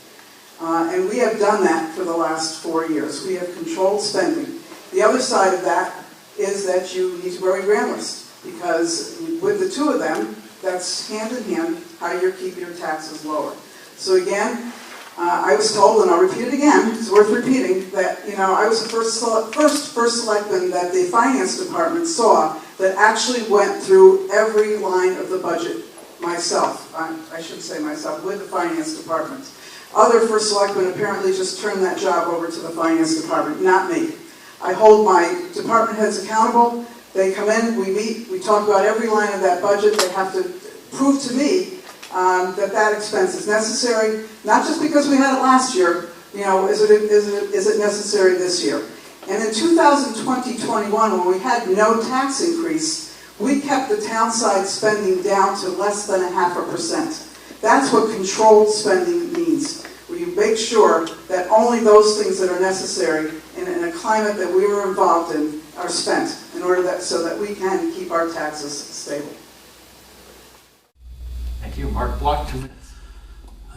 and we have done that for the last 4 years. We have controlled spending. The other side of that is that you need to grow your grand list, because with the 2 of them, that's hand in hand how you keep your taxes lower. So again, I was told, and I'll repeat it again, it's worth repeating, that I was the first selectman that the finance department saw that actually went through every line of the budget myself. I shouldn't say myself, with the finance department. Other first selectmen apparently just turned that job over to the finance department, not me. I hold my department heads accountable. They come in, we meet, we talk about every line of that budget. They have to prove to me that expense is necessary, not just because we had it last year, is it necessary this year? And in 2020-21, when we had no tax increase, we kept the town side spending down to less than 0.5%. That's what controlled spending means, where you make sure that only those things that are necessary in a climate that we were involved in are spent, in order so that we can keep our taxes stable. Thank you. Mark Block, 2 minutes.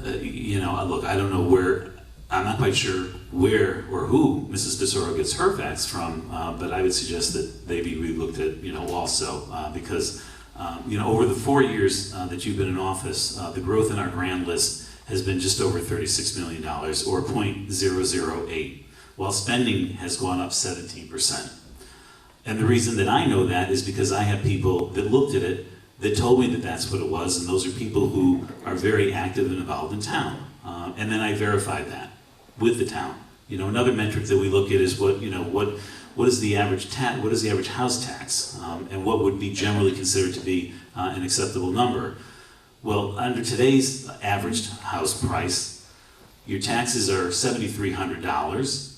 Look, I don't know I'm not quite sure where or who Mrs. Tesoro gets her facts from, but I would suggest that maybe we looked at, also, because, over the 4 years that you've been in office, the growth in our grand list has been just over $36 million, or 0.008, while spending has gone up 17%. And the reason that I know that is because I have people that looked at it that told me that that's what it was, and those are people who are very active and involved in town. And then I verified that with the town. Another metric that we look at is what is the average house tax, and what would be generally considered to be an acceptable number. Well, under today's average house price, your taxes are $7,300,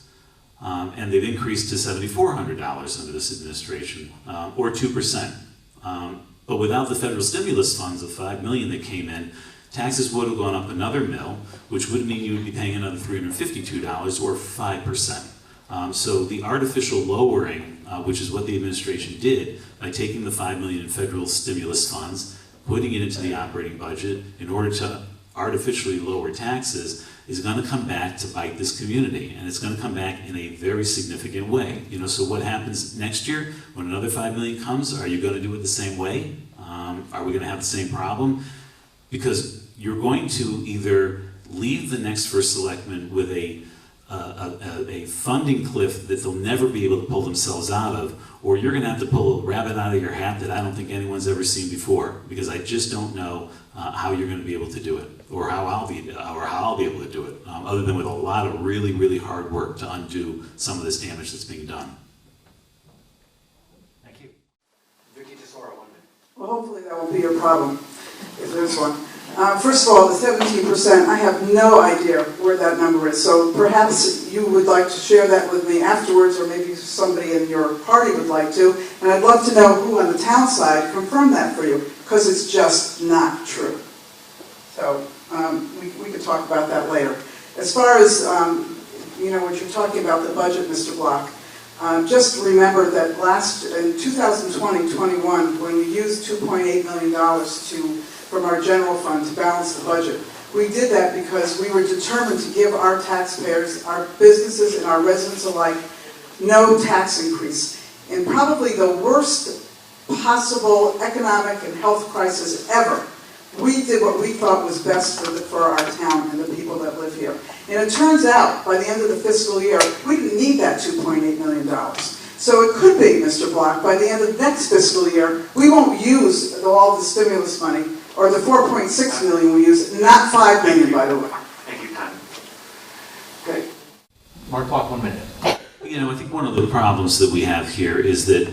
and they've increased to $7,400 under this administration, or 2%. But without the federal stimulus funds of $5 million that came in, taxes would have gone up another $1, which would mean you would be paying another $352 or 5%. So the artificial lowering, which is what the administration did by taking the $5 million in federal stimulus funds, putting it into the operating budget in order to artificially lower taxes, is going to come back to bite this community, and it's going to come back in a very significant way. You know, so what happens next year when another $5 million comes? Are you going to do it the same way? Are we going to have the same problem? Because you're going to either leave the next first selectman with a funding cliff that they'll never be able to pull themselves out of, or you're going to have to pull a rabbit out of your hat that I don't think anyone's ever seen before, because I just don't know how you're going to be able to do it, or how I'll be able to do it, other than with a lot of really, really hard work to undo some of this damage that's being done. Thank you. Vicky Tesoro, 1 minute. Well, hopefully that won't be your problem, if there's one. First of all, the 17%, I have no idea where that number is, so perhaps you would like to share that with me afterwards, or maybe somebody in your party would like to, and I'd love to know who on the town side confirmed that for you, because it's just not true. So we could talk about that later. As far as, you know, what you're talking about, the budget, Mr. Block, just remember that in 2020-21, when we used $2.8 million from our general fund to balance the budget, we did that because we were determined to give our taxpayers, our businesses, and our residents alike no tax increase. In probably the worst possible economic and health crisis ever, we did what we thought was best for our town and the people that live here. And it turns out, by the end of the fiscal year, we didn't need that $2.8 million. So it could be, Mr. Block, by the end of next fiscal year, we won't use all the stimulus money, or the $4.6 million we use, not $5 million, by the way. Thank you, Tom. Okay. Mark Block, 1 minute. You know, I think one of the problems that we have here is that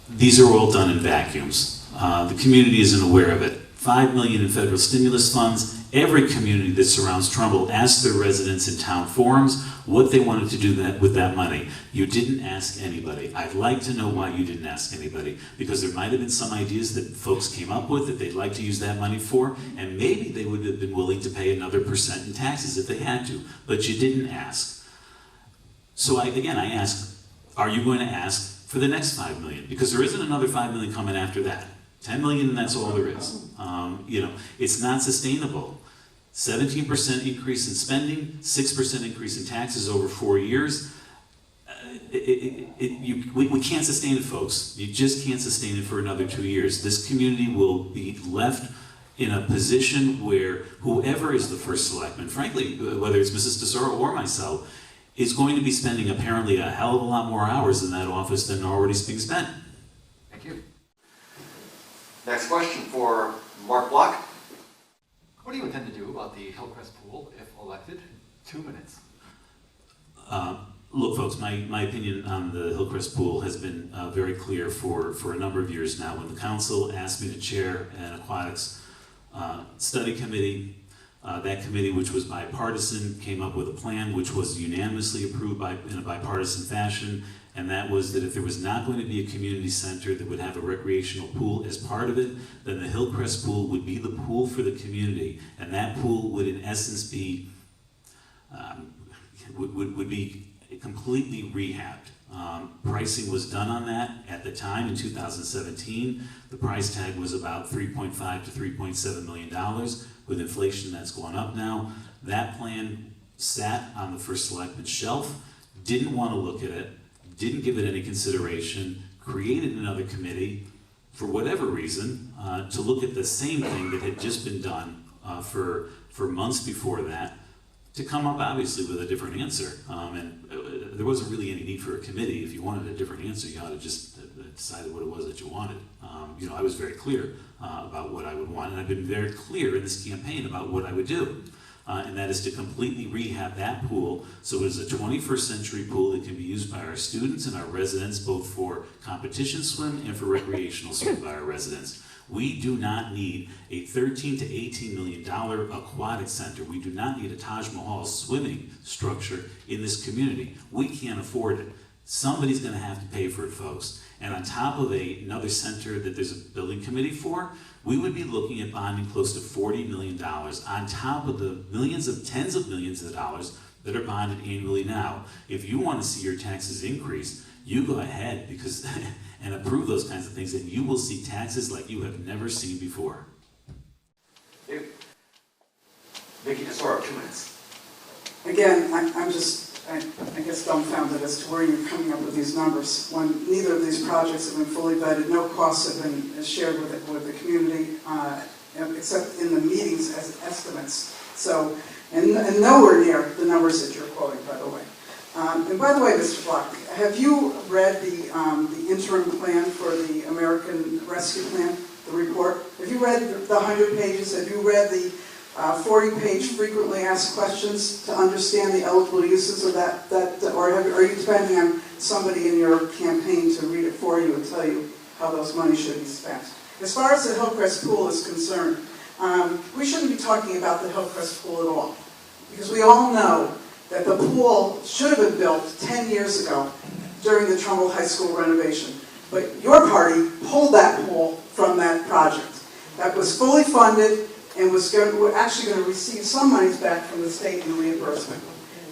these are all done in vacuums. The community isn't aware of it. $5 million in federal stimulus funds. Every community that surrounds Trumbull asked their residents in town forums what they wanted to do with that money. You didn't ask anybody. I'd like to know why you didn't ask anybody, because there might have been some ideas that folks came up with that they'd like to use that money for, and maybe they would have been willing to pay another % in taxes if they had to, but you didn't ask. So I ask, are you going to ask for the next $5 million? Because there isn't another $5 million coming after that. $10 million, and that's all there is. You know, it's not sustainable. 17% increase in spending, 6% increase in taxes over 4 years. We can't sustain it, folks. You just can't sustain it for another 2 years. This community will be left in a position where whoever is the first selectman, frankly, whether it's Mrs. Tesoro or myself, is going to be spending apparently a hell of a lot more hours in that office than already is being spent. Thank you. Next question for Mark Block. What do you intend to do about the Hillcrest pool if elected? 2 minutes. Look, folks, my opinion on the Hillcrest pool has been very clear for a number of years now. When the council asked me to chair an aquatics study committee, that committee, which was bipartisan, came up with a plan which was unanimously approved in a bipartisan fashion, and that was that if there was not going to be a community center that would have a recreational pool as part of it, then the Hillcrest pool would be the pool for the community, and that pool would in essence be would be completely rehabbed. Pricing was done on that at the time in 2017. The price tag was about $3.5 to $3.7 million. With inflation, that's gone up now. That plan sat on the first selectman's shelf, didn't want to look at it, didn't give it any consideration, created another committee for whatever reason to look at the same thing that had just been done for months before that, to come up obviously with a different answer. And there wasn't really any need for a committee. If you wanted a different answer, you ought to just decided what it was that you wanted. You know, I was very clear about what I would want, and I've been very clear in this campaign about what I would do. And that is to completely rehab that pool so it is a 21st century pool that can be used by our students and our residents, both for competition swim and for recreational swim by our residents. We do not need a $13 to $18 million aquatic center. We do not need a Taj Mahal swimming structure in this community. We can't afford it. Somebody's going to have to pay for it, folks. and on top of another center that there's a building committee for, we would be looking at bonding close to $40 million on top of the tens of millions of dollars that are bonded annually now. If you want to see your taxes increase, you go ahead because and approve those kinds of things, and you will see taxes like you have never seen before. Thank you. Vicky Tesoro, 2 minutes. Again, I'm just, I guess, dumbfounded as to where you're coming up with these numbers, when neither of these projects have been fully vetted, no costs have been shared with the community, except in the meetings as estimates. So, and nowhere near the numbers that you're quoting, by the way. And by the way, Mr. Block, have you read the interim plan for the American Rescue Plan, the report? Have you read the 100 pages? Have you read the 40-page frequently asked questions to understand the eligible uses of that or are you depending on somebody in your campaign to read it for you and tell you how those money should be spent? As far as the Hillcrest pool is concerned, we shouldn't be talking about the Hillcrest pool at all, because we all know that the pool should have been built 10 years ago during the Trumbull High School renovation. But your party pulled that pool from that project. That was fully funded and we're actually going to receive some monies back from the state in reimbursement.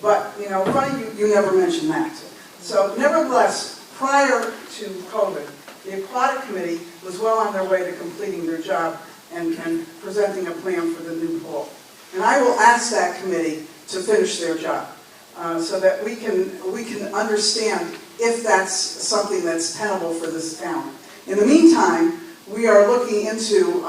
But, funny you never mentioned that. So, nevertheless, prior to COVID, the Aquatic Committee was well on their way to completing their job and presenting a plan for the new pool. And I will ask that committee to finish their job so that we can understand if that's something that's tenable for this town. In the meantime, we are looking into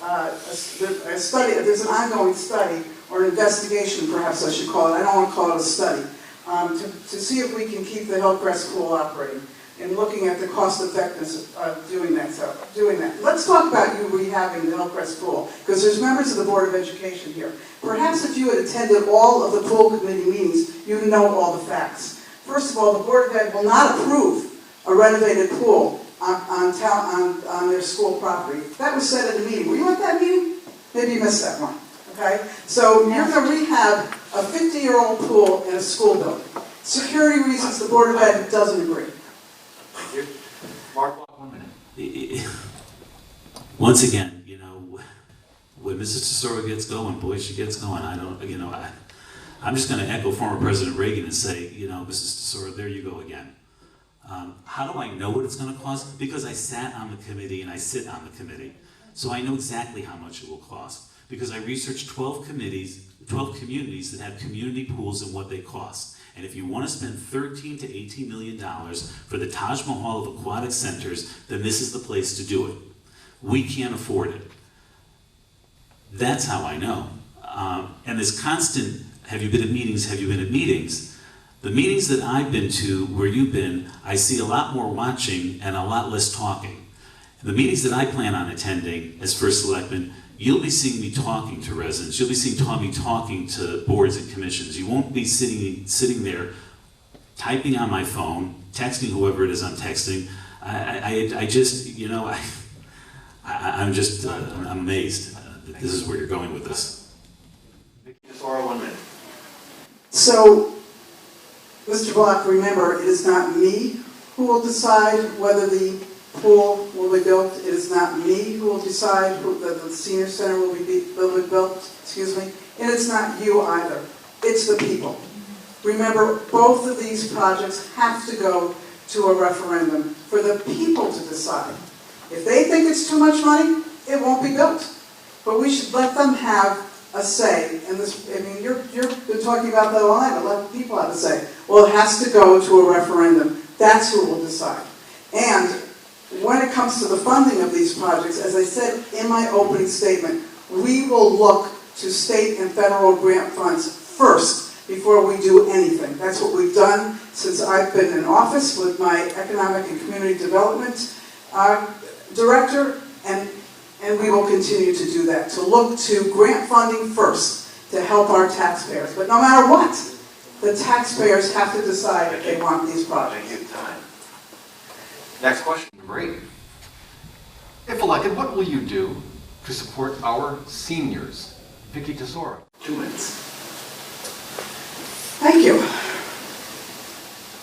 a study. There's an ongoing study or an investigation, perhaps I should call it. I don't want to call it a study, to see if we can keep the Hillcrest pool operating and looking at the cost effectiveness of doing that. Let's talk about you rehabbing the Hillcrest pool, because there's members of the Board of Education here. Perhaps if you had attended all of the pool committee meetings, you'd know all the facts. First of all, the Board of Ed will not approve a renovated pool on their school property. That was said at a meeting. Were you at that meeting? Maybe you missed that one. Okay? So you're going to rehab a 50-year-old pool in a school building. Security reasons, the Board of Ed doesn't agree. Thank you. Mark Block, 1 minute. Once again, when Mrs. Tesoro gets going, boy, she gets going. I'm just going to echo former President Reagan and say, Mrs. Tesoro, there you go again. How do I know what it's going to cost? Because I sat on the committee and I sit on the committee. So I know exactly how much it will cost. Because I researched 12 communities that have community pools and what they cost. And if you want to spend $13 to $18 million for the Taj Mahal of aquatic centers, then this is the place to do it. We can't afford it. That's how I know. And this constant, have you been at meetings, have you been at meetings? The meetings that I've been to, where you've been, I see a lot more watching and a lot less talking. The meetings that I plan on attending as first selectman, you'll be seeing me talking to residents. You'll be seeing me talking to boards and commissions. You won't be sitting there typing on my phone, texting whoever it is I'm texting. I'm amazed that this is where you're going with this. Vicky Tesoro, 1 minute. So, Mr. Block, remember, it is not me who will decide whether the pool will be built. It is not me who will decide that the senior center will be built, and it's not you either. It's the people. Remember, both of these projects have to go to a referendum for the people to decide. If they think it's too much money, it won't be built. But we should let them have a say in this. You've been talking about that all night, but let the people have a say. Well, it has to go to a referendum. That's who will decide. And when it comes to the funding of these projects, as I said in my opening statement, we will look to state and federal grant funds first before we do anything. That's what we've done since I've been in office with my Economic and Community Development Director, and we will continue to do that, to look to grant funding first to help our taxpayers. But no matter what, the taxpayers have to decide if they want these projects. Thank you. Time. Next question. Number 8. If elected, what will you do to support our seniors? Vicky Tesoro. 2 minutes. Thank you.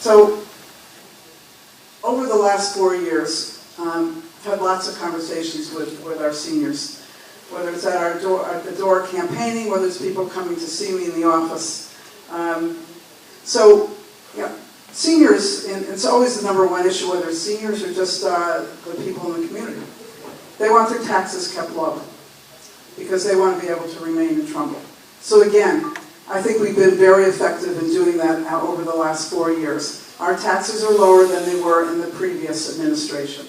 So, over the last 4 years, I've had lots of conversations with our seniors, whether it's at the door campaigning, whether it's people coming to see me in the office. So, yeah, seniors, and it's always the #1 issue, whether it's seniors or just the people in the community. They want their taxes kept low because they want to be able to remain in Trumbull. So again, I think we've been very effective in doing that over the last 4 years. Our taxes are lower than they were in the previous administration.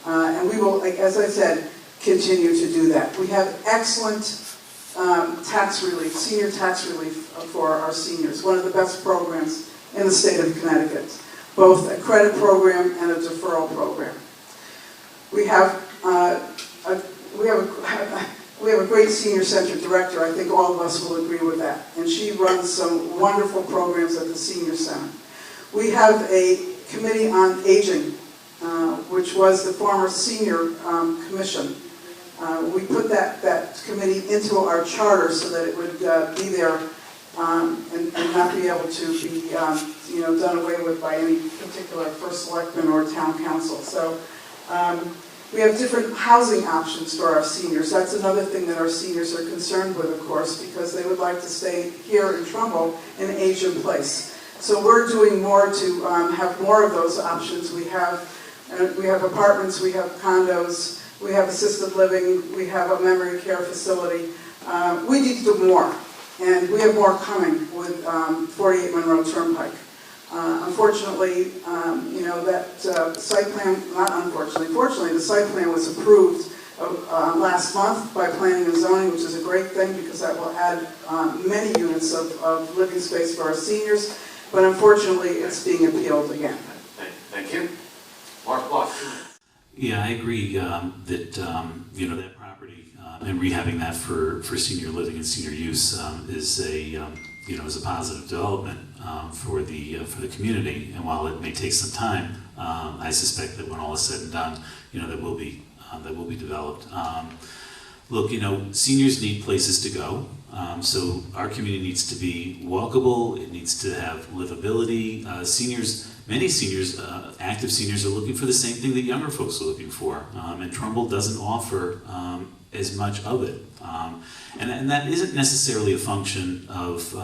And we will, as I said, continue to do that. We have excellent tax relief, senior tax relief for our seniors, one of the best programs in the state of Connecticut, both a credit program and a deferral program. We have a great senior center director. I think all of us will agree with that. And she runs some wonderful programs at the senior center. We have a committee on aging, which was the former senior commission. We put that committee into our charter so that it would be there and not be able to be done away with by any particular first selectman or town council. So we have different housing options for our seniors. That's another thing that our seniors are concerned with, of course, because they would like to stay here in Trumbull and age in place. So we're doing more to have more of those options. We have apartments, we have condos, we have assisted living, we have a memory care facility. We need to do more, and we have more coming with 48 Monroe Turnpike. Unfortunately, that site plan, not unfortunately, fortunately, the site plan was approved last month by Planning and Zoning, which is a great thing because that will add many units of living space for our seniors, but unfortunately, it's being appealed again. Thank you. Mark Block. Yeah, I agree that that property and rehabbing that for senior living and senior use is a positive development for the community. And while it may take some time, I suspect that when all is said and done, that will be developed. Look, seniors need places to go. So our community needs to be walkable. It needs to have livability. Many seniors, active seniors, are looking for the same thing that younger folks are looking for, and Trumbull doesn't offer as much of it. And that isn't necessarily a function of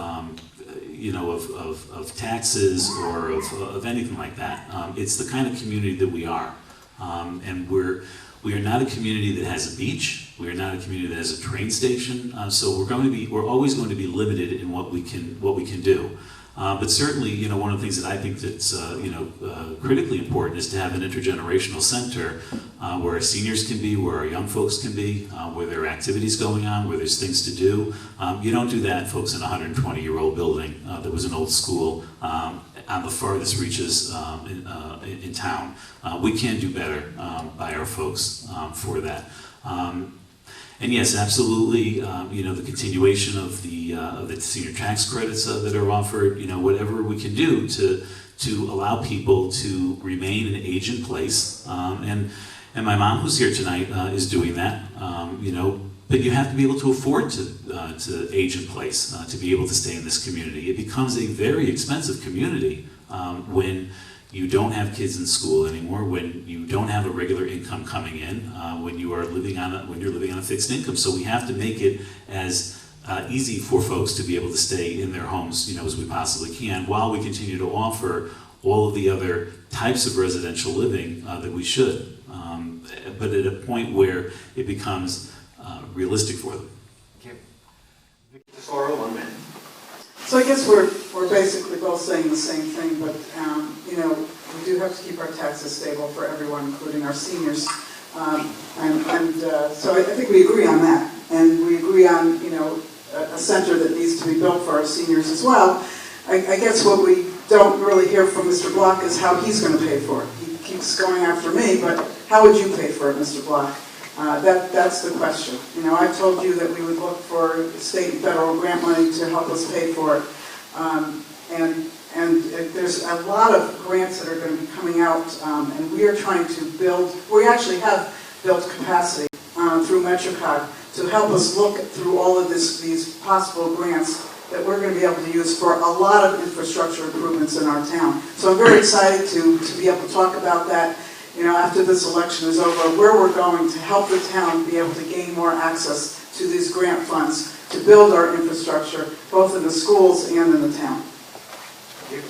taxes or of anything like that. It's the kind of community that we are, and we are not a community that has a beach. We are not a community that has a train station. So we're always going to be limited in what we can do. But certainly, one of the things that I think that's critically important is to have an intergenerational center where our seniors can be, where our young folks can be, where there are activities going on, where there's things to do. You don't do that, folks, in a 120-year-old building that was an old school on the farthest reaches in town. We can do better by our folks for that. And yes, absolutely, the continuation of the senior tax credits that are offered, whatever we can do to allow people to remain and age in place. And my mom, who's here tonight, is doing that, but you have to be able to afford to age in place, to be able to stay in this community. It becomes a very expensive community when you don't have kids in school anymore, when you don't have a regular income coming in, when you're living on a fixed income. So we have to make it as easy for folks to be able to stay in their homes, as we possibly can, while we continue to offer all of the other types of residential living that we should, but at a point where it becomes realistic for them. Thank you. Tesoro, 1 minute. So I guess we're basically both saying the same thing, but we do have to keep our taxes stable for everyone, including our seniors. So I think we agree on that, and we agree on a center that needs to be built for our seniors as well. I guess what we don't really hear from Mr. Block is how he's going to pay for it. He keeps going after me, but how would you pay for it, Mr. Block? That's the question. I told you that we would look for state and federal grant money to help us pay for it. And there's a lot of grants that are going to be coming out, and we are trying to we actually have built capacity through MetroCog to help us look through all of these possible grants that we're going to be able to use for a lot of infrastructure improvements in our town. So I'm very excited to be able to talk about that. after this election is over, where we're going to help the town be able to gain more access to these grant funds to build our infrastructure, both in the schools and in the town. Thank you.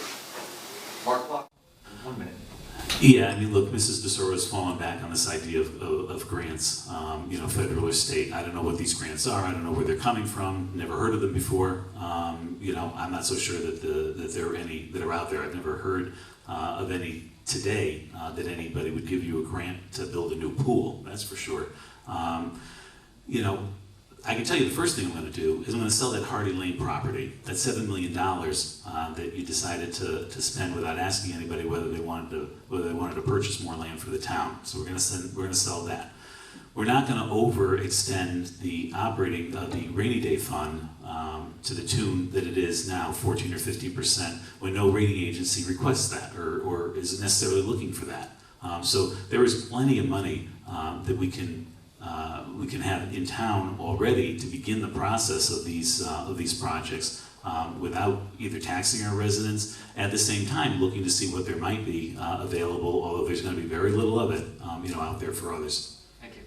Mark Block. 1 minute. Yeah, I mean, look, Mrs. DeSoro's fallen back on this idea of grants, federal or state. I don't know what these grants are. I don't know where they're coming from. Never heard of them before. I'm not so sure that there are any that are out there. I've never heard of any today that anybody would give you a grant to build a new pool. That's for sure. I can tell you the first thing I'm going to do is I'm going to sell that Hardy Lane property, that $7 million that you decided to spend without asking anybody whether they wanted to purchase more land for the town. So we're going to sell that. We're not going to overextend the operating the rainy day fund to the tune that it is now, 14 or 15%, when no rating agency requests that or is necessarily looking for that. So there is plenty of money that we can have in town already to begin the process of these projects without either taxing our residents, at the same time looking to see what there might be available, although there's going to be very little of it out there for others. Thank you.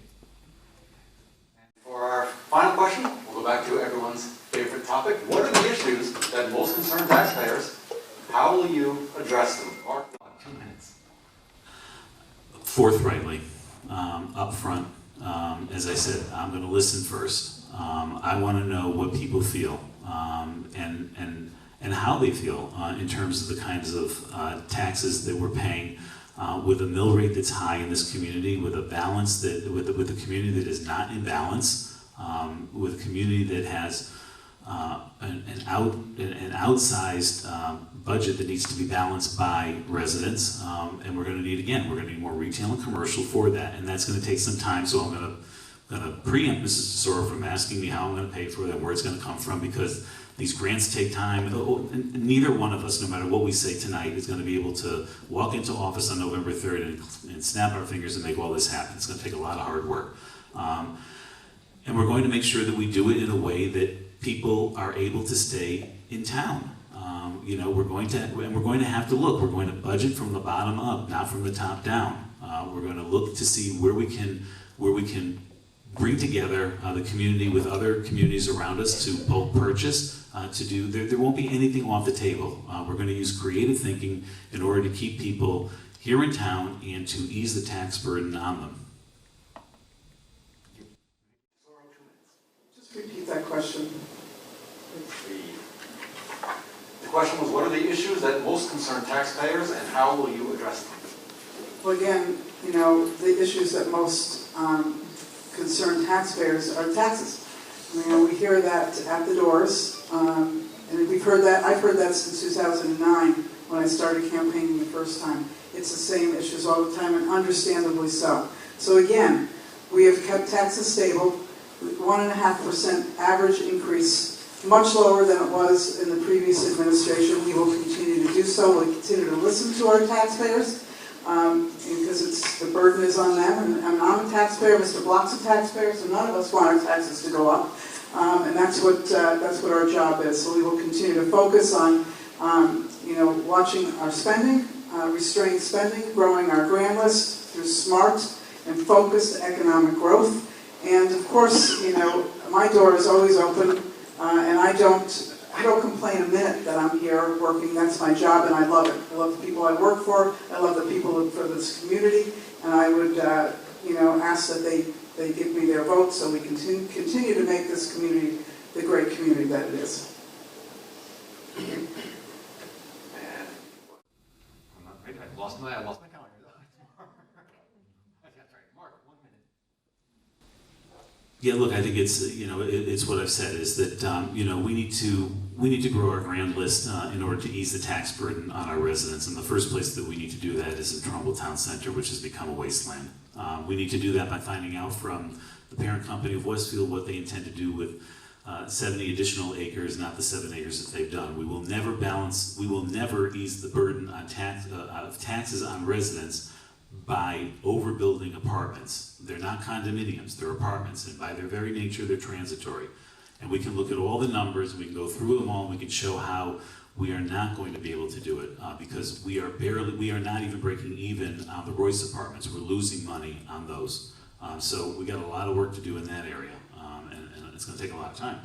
And for our final question, we'll go back to everyone's favorite topic. What are the issues that most concern taxpayers? How will you address them? Mark Block. 2 minutes. Forthrightly, up front. As I said, I'm going to listen first. I want to know what people feel and how they feel in terms of the kinds of taxes that we're paying, with a mill rate that's high in this community, with a balance with a community that is not in balance, with a community that has an outsized budget that needs to be balanced by residents, and we're going to need more retail and commercial for that, and that's going to take some time. So I'm going to preempt Mrs. DeSoro from asking me how I'm going to pay for it and where it's going to come from, because these grants take time. And neither one of us, no matter what we say tonight, is going to be able to walk into office on November 3rd and snap our fingers and make all this happen. It's going to take a lot of hard work, and we're going to make sure that we do it in a way that people are able to stay in town. We're going to have to look. We're going to budget from the bottom up, not from the top down. We're going to look to see where we can bring together the community with other communities around us to bulk purchase. There won't be anything off the table. We're going to use creative thinking in order to keep people here in town and to ease the tax burden on them. Just repeat that question. The question was, what are the issues that most concern taxpayers and how will you address them? Well, again, the issues that most concern taxpayers are taxes. We hear that at the doors, and I've heard that since 2009 when I started campaigning the first time. It's the same issues all the time, and understandably so. So again, we have kept taxes stable, 1.5% average increase, much lower than it was in the previous administration. We will continue to do so. We'll continue to listen to our taxpayers, because the burden is on them. And I'm a taxpayer, Mr. Block's a taxpayer, so none of us want our taxes to go up. And that's what our job is. So we will continue to focus on, watching our spending, restraining spending, growing our grand list through smart and focused economic growth. And of course, my door is always open. And I don't complain a minute that I'm here working. That's my job, and I love it. I love the people I work for. I love the people for this community, and I would, ask that they give me their vote so we continue to make this community the great community that it is. I'm not ready. I lost my calendar. That's right. Mark, 1 minute. Yeah, look, I think it's what I've said is that we need to grow our grand list in order to ease the tax burden on our residents. And the first place that we need to do that is in Trumbull Town Center, which has become a wasteland. We need to do that by finding out from the parent company of Westfield what they intend to do with 70 additional acres, not the 7 acres that they've done. We will never ease the burden on taxes on residents by overbuilding apartments. They're not condominiums, they're apartments, and by their very nature, they're transitory. And we can look at all the numbers, we can go through them all, and we can show how we are not going to be able to do it because we are not even breaking even on the Royce apartments. We're losing money on those. So we got a lot of work to do in that area, and it's going to take a lot of time.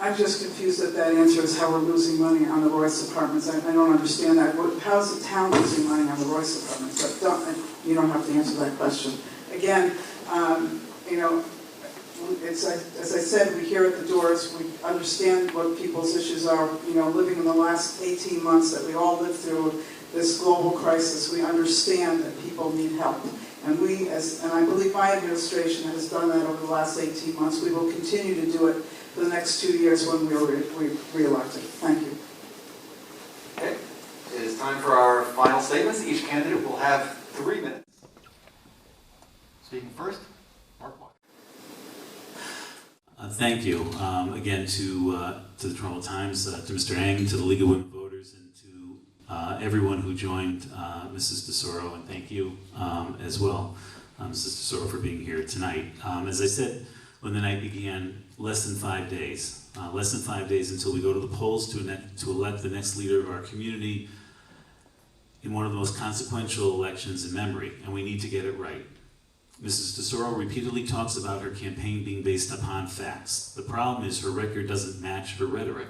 I'm just confused that that answer is how we're losing money on the Royce apartments. I don't understand that. How's the town losing money on the Royce apartments? But you don't have to answer that question. Again, you know, as I said, we hear at the doors, we understand what people's issues are. You know, living in the last 18 months that we all lived through this global crisis, we understand that people need help. And and I believe my administration has done that over the last 18 months. We will continue to do it for the next 2 years when we are re-elected. Thank you. Okay, it is time for our final statements. Each candidate will have 3 minutes. Speaking first, Mark Block. Thank you again to the Trumbull Times, to Mr. Eng, to the League of Women Voters, and to everyone who joined Mrs. Tesoro, and thank you as well, Mrs. Tesoro, for being here tonight. As I said when the night began, less than 5 days. Less than 5 days until we go to the polls to elect the next leader of our community in one of the most consequential elections in memory, and we need to get it right. Mrs. Tesoro repeatedly talks about her campaign being based upon facts. The problem is her record doesn't match her rhetoric.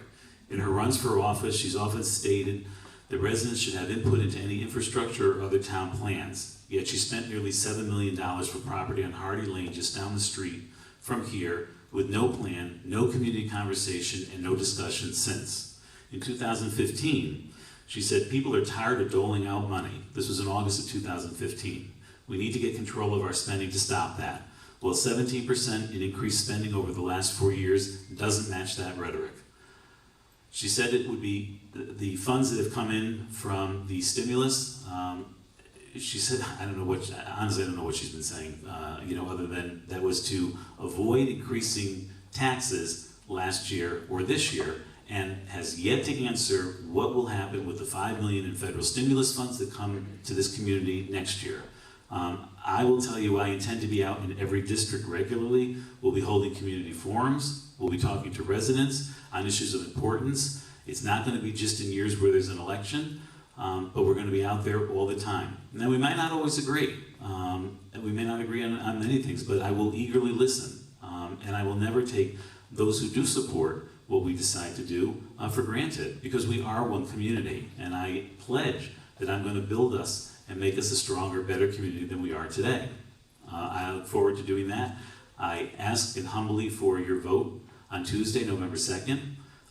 In her runs for office, she's often stated that residents should have input into any infrastructure or other town plans. Yet she spent nearly $7 million for property on Hardy Lane just down the street from here with no plan, no community conversation, and no discussion since. In 2015, she said people are tired of doling out money. This was in August of 2015. We need to get control of our spending to stop that. Well, 17% in increased spending over the last 4 years doesn't match that rhetoric. She said it would be the funds that have come in from the stimulus. She said, honestly, I don't know what she's been saying, other than that was to avoid increasing taxes last year or this year, and has yet to answer what will happen with the $5 million in federal stimulus funds that come to this community next year. I will tell you, I intend to be out in every district regularly. We'll be holding community forums. We'll be talking to residents on issues of importance. It's not going to be just in years where there's an election, but we're going to be out there all the time. Now, we might not always agree, and we may not agree on many things, but I will eagerly listen, and I will never take those who do support what we decide to do for granted, because we are one community, and I pledge that I'm going to build us and make us a stronger, better community than we are today. I look forward to doing that. I ask and humbly for your vote on Tuesday, November 2nd.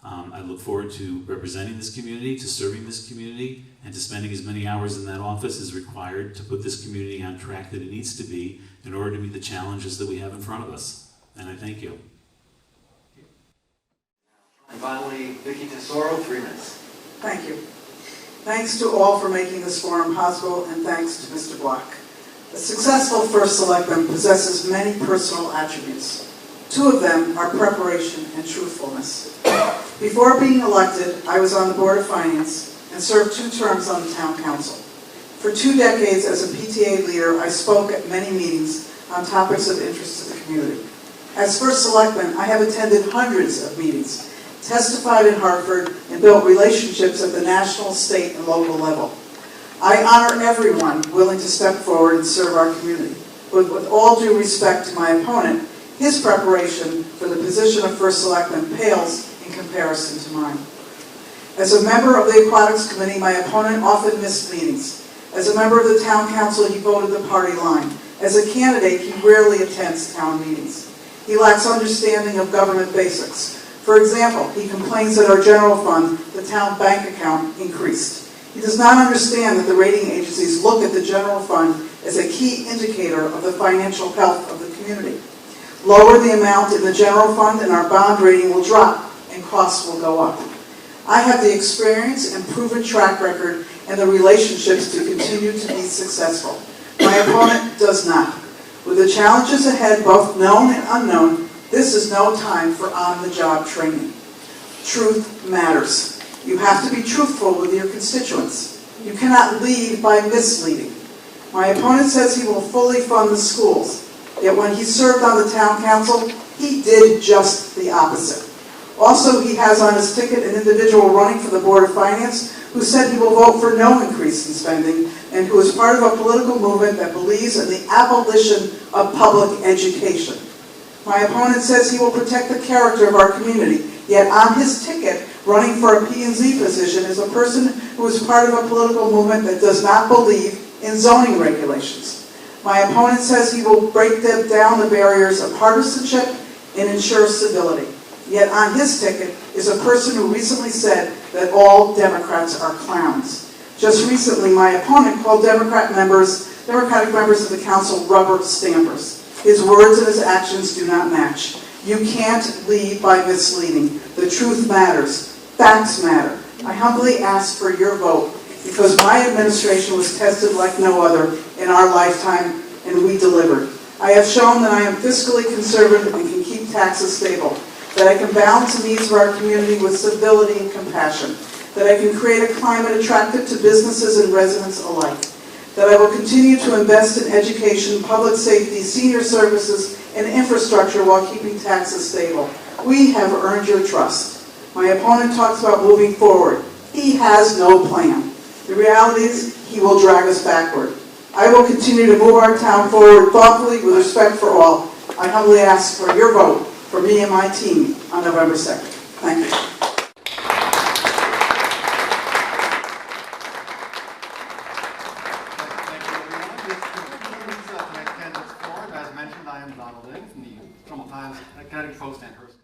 I look forward to representing this community, to serving this community, and to spending as many hours in that office as required to put this community on track that it needs to be in order to meet the challenges that we have in front of us. And I thank you. And finally, Vicki Tesoro, 3 minutes. Thank you. Thanks to all for making this forum possible, and thanks to Mr. Block. A successful first selectman possesses many personal attributes. 2 of them are preparation and truthfulness. Before being elected, I was on the Board of Finance and served 2 terms on the Town Council. For 2 decades as a PTA leader, I spoke at many meetings on topics of interest to the community. As first selectman, I have attended hundreds of meetings, testified in Hartford, and built relationships at the national, state, and local level. I honor everyone willing to step forward and serve our community. But with all due respect to my opponent, his preparation for the position of first selectman pales in comparison to mine. As a member of the Aquatics Committee, my opponent often missed meetings. As a member of the Town Council, he voted the party line. As a candidate, he rarely attends town meetings. He lacks understanding of government basics. For example, he complains that our general fund, the town bank account, increased. He does not understand that the rating agencies look at the general fund as a key indicator of the financial health of the community. Lower the amount in the general fund and our bond rating will drop and costs will go up. I have the experience and proven track record and the relationships to continue to be successful. My opponent does not. With the challenges ahead, both known and unknown, this is no time for on-the-job training. Truth matters. You have to be truthful with your constituents. You cannot lead by misleading. My opponent says he will fully fund the schools, yet when he served on the Town Council, He did just the opposite. Also, he has on his ticket an individual running for the Board of Finance who said he will vote for no increase in spending and who is part of a political movement that believes in the abolition of public education. My opponent says he will protect the character of our community, yet on his ticket, running for a P&Z position is a person who is part of a political movement that does not believe in zoning regulations. My opponent says he will break down the barriers of partisanship and ensure civility. Yet on his ticket is a person who recently said that all Democrats are clowns. Just recently, my opponent called Democratic members of the council rubber stampers. His words and his actions do not match. You can't lead by misleading. The truth matters. Facts matter. I humbly ask for your vote because my administration was tested like no other in our lifetime, and we delivered. I have shown that I am fiscally conservative and can keep taxes stable, that I can balance the needs of our community with civility and compassion, that I can create a climate attractive to businesses and residents alike, that I will continue to invest in education, public safety, senior services, and infrastructure while keeping taxes stable. We have earned your trust. My opponent talks about moving forward. He has no plan. The reality is he will drag us backward. I will continue to move our town forward thoughtfully with respect for all. I humbly ask for your vote for me and my team on November 2nd. Thank you. As mentioned, I am Donald Ing from the Trumbull Times, Connecticut Post, and Hearst.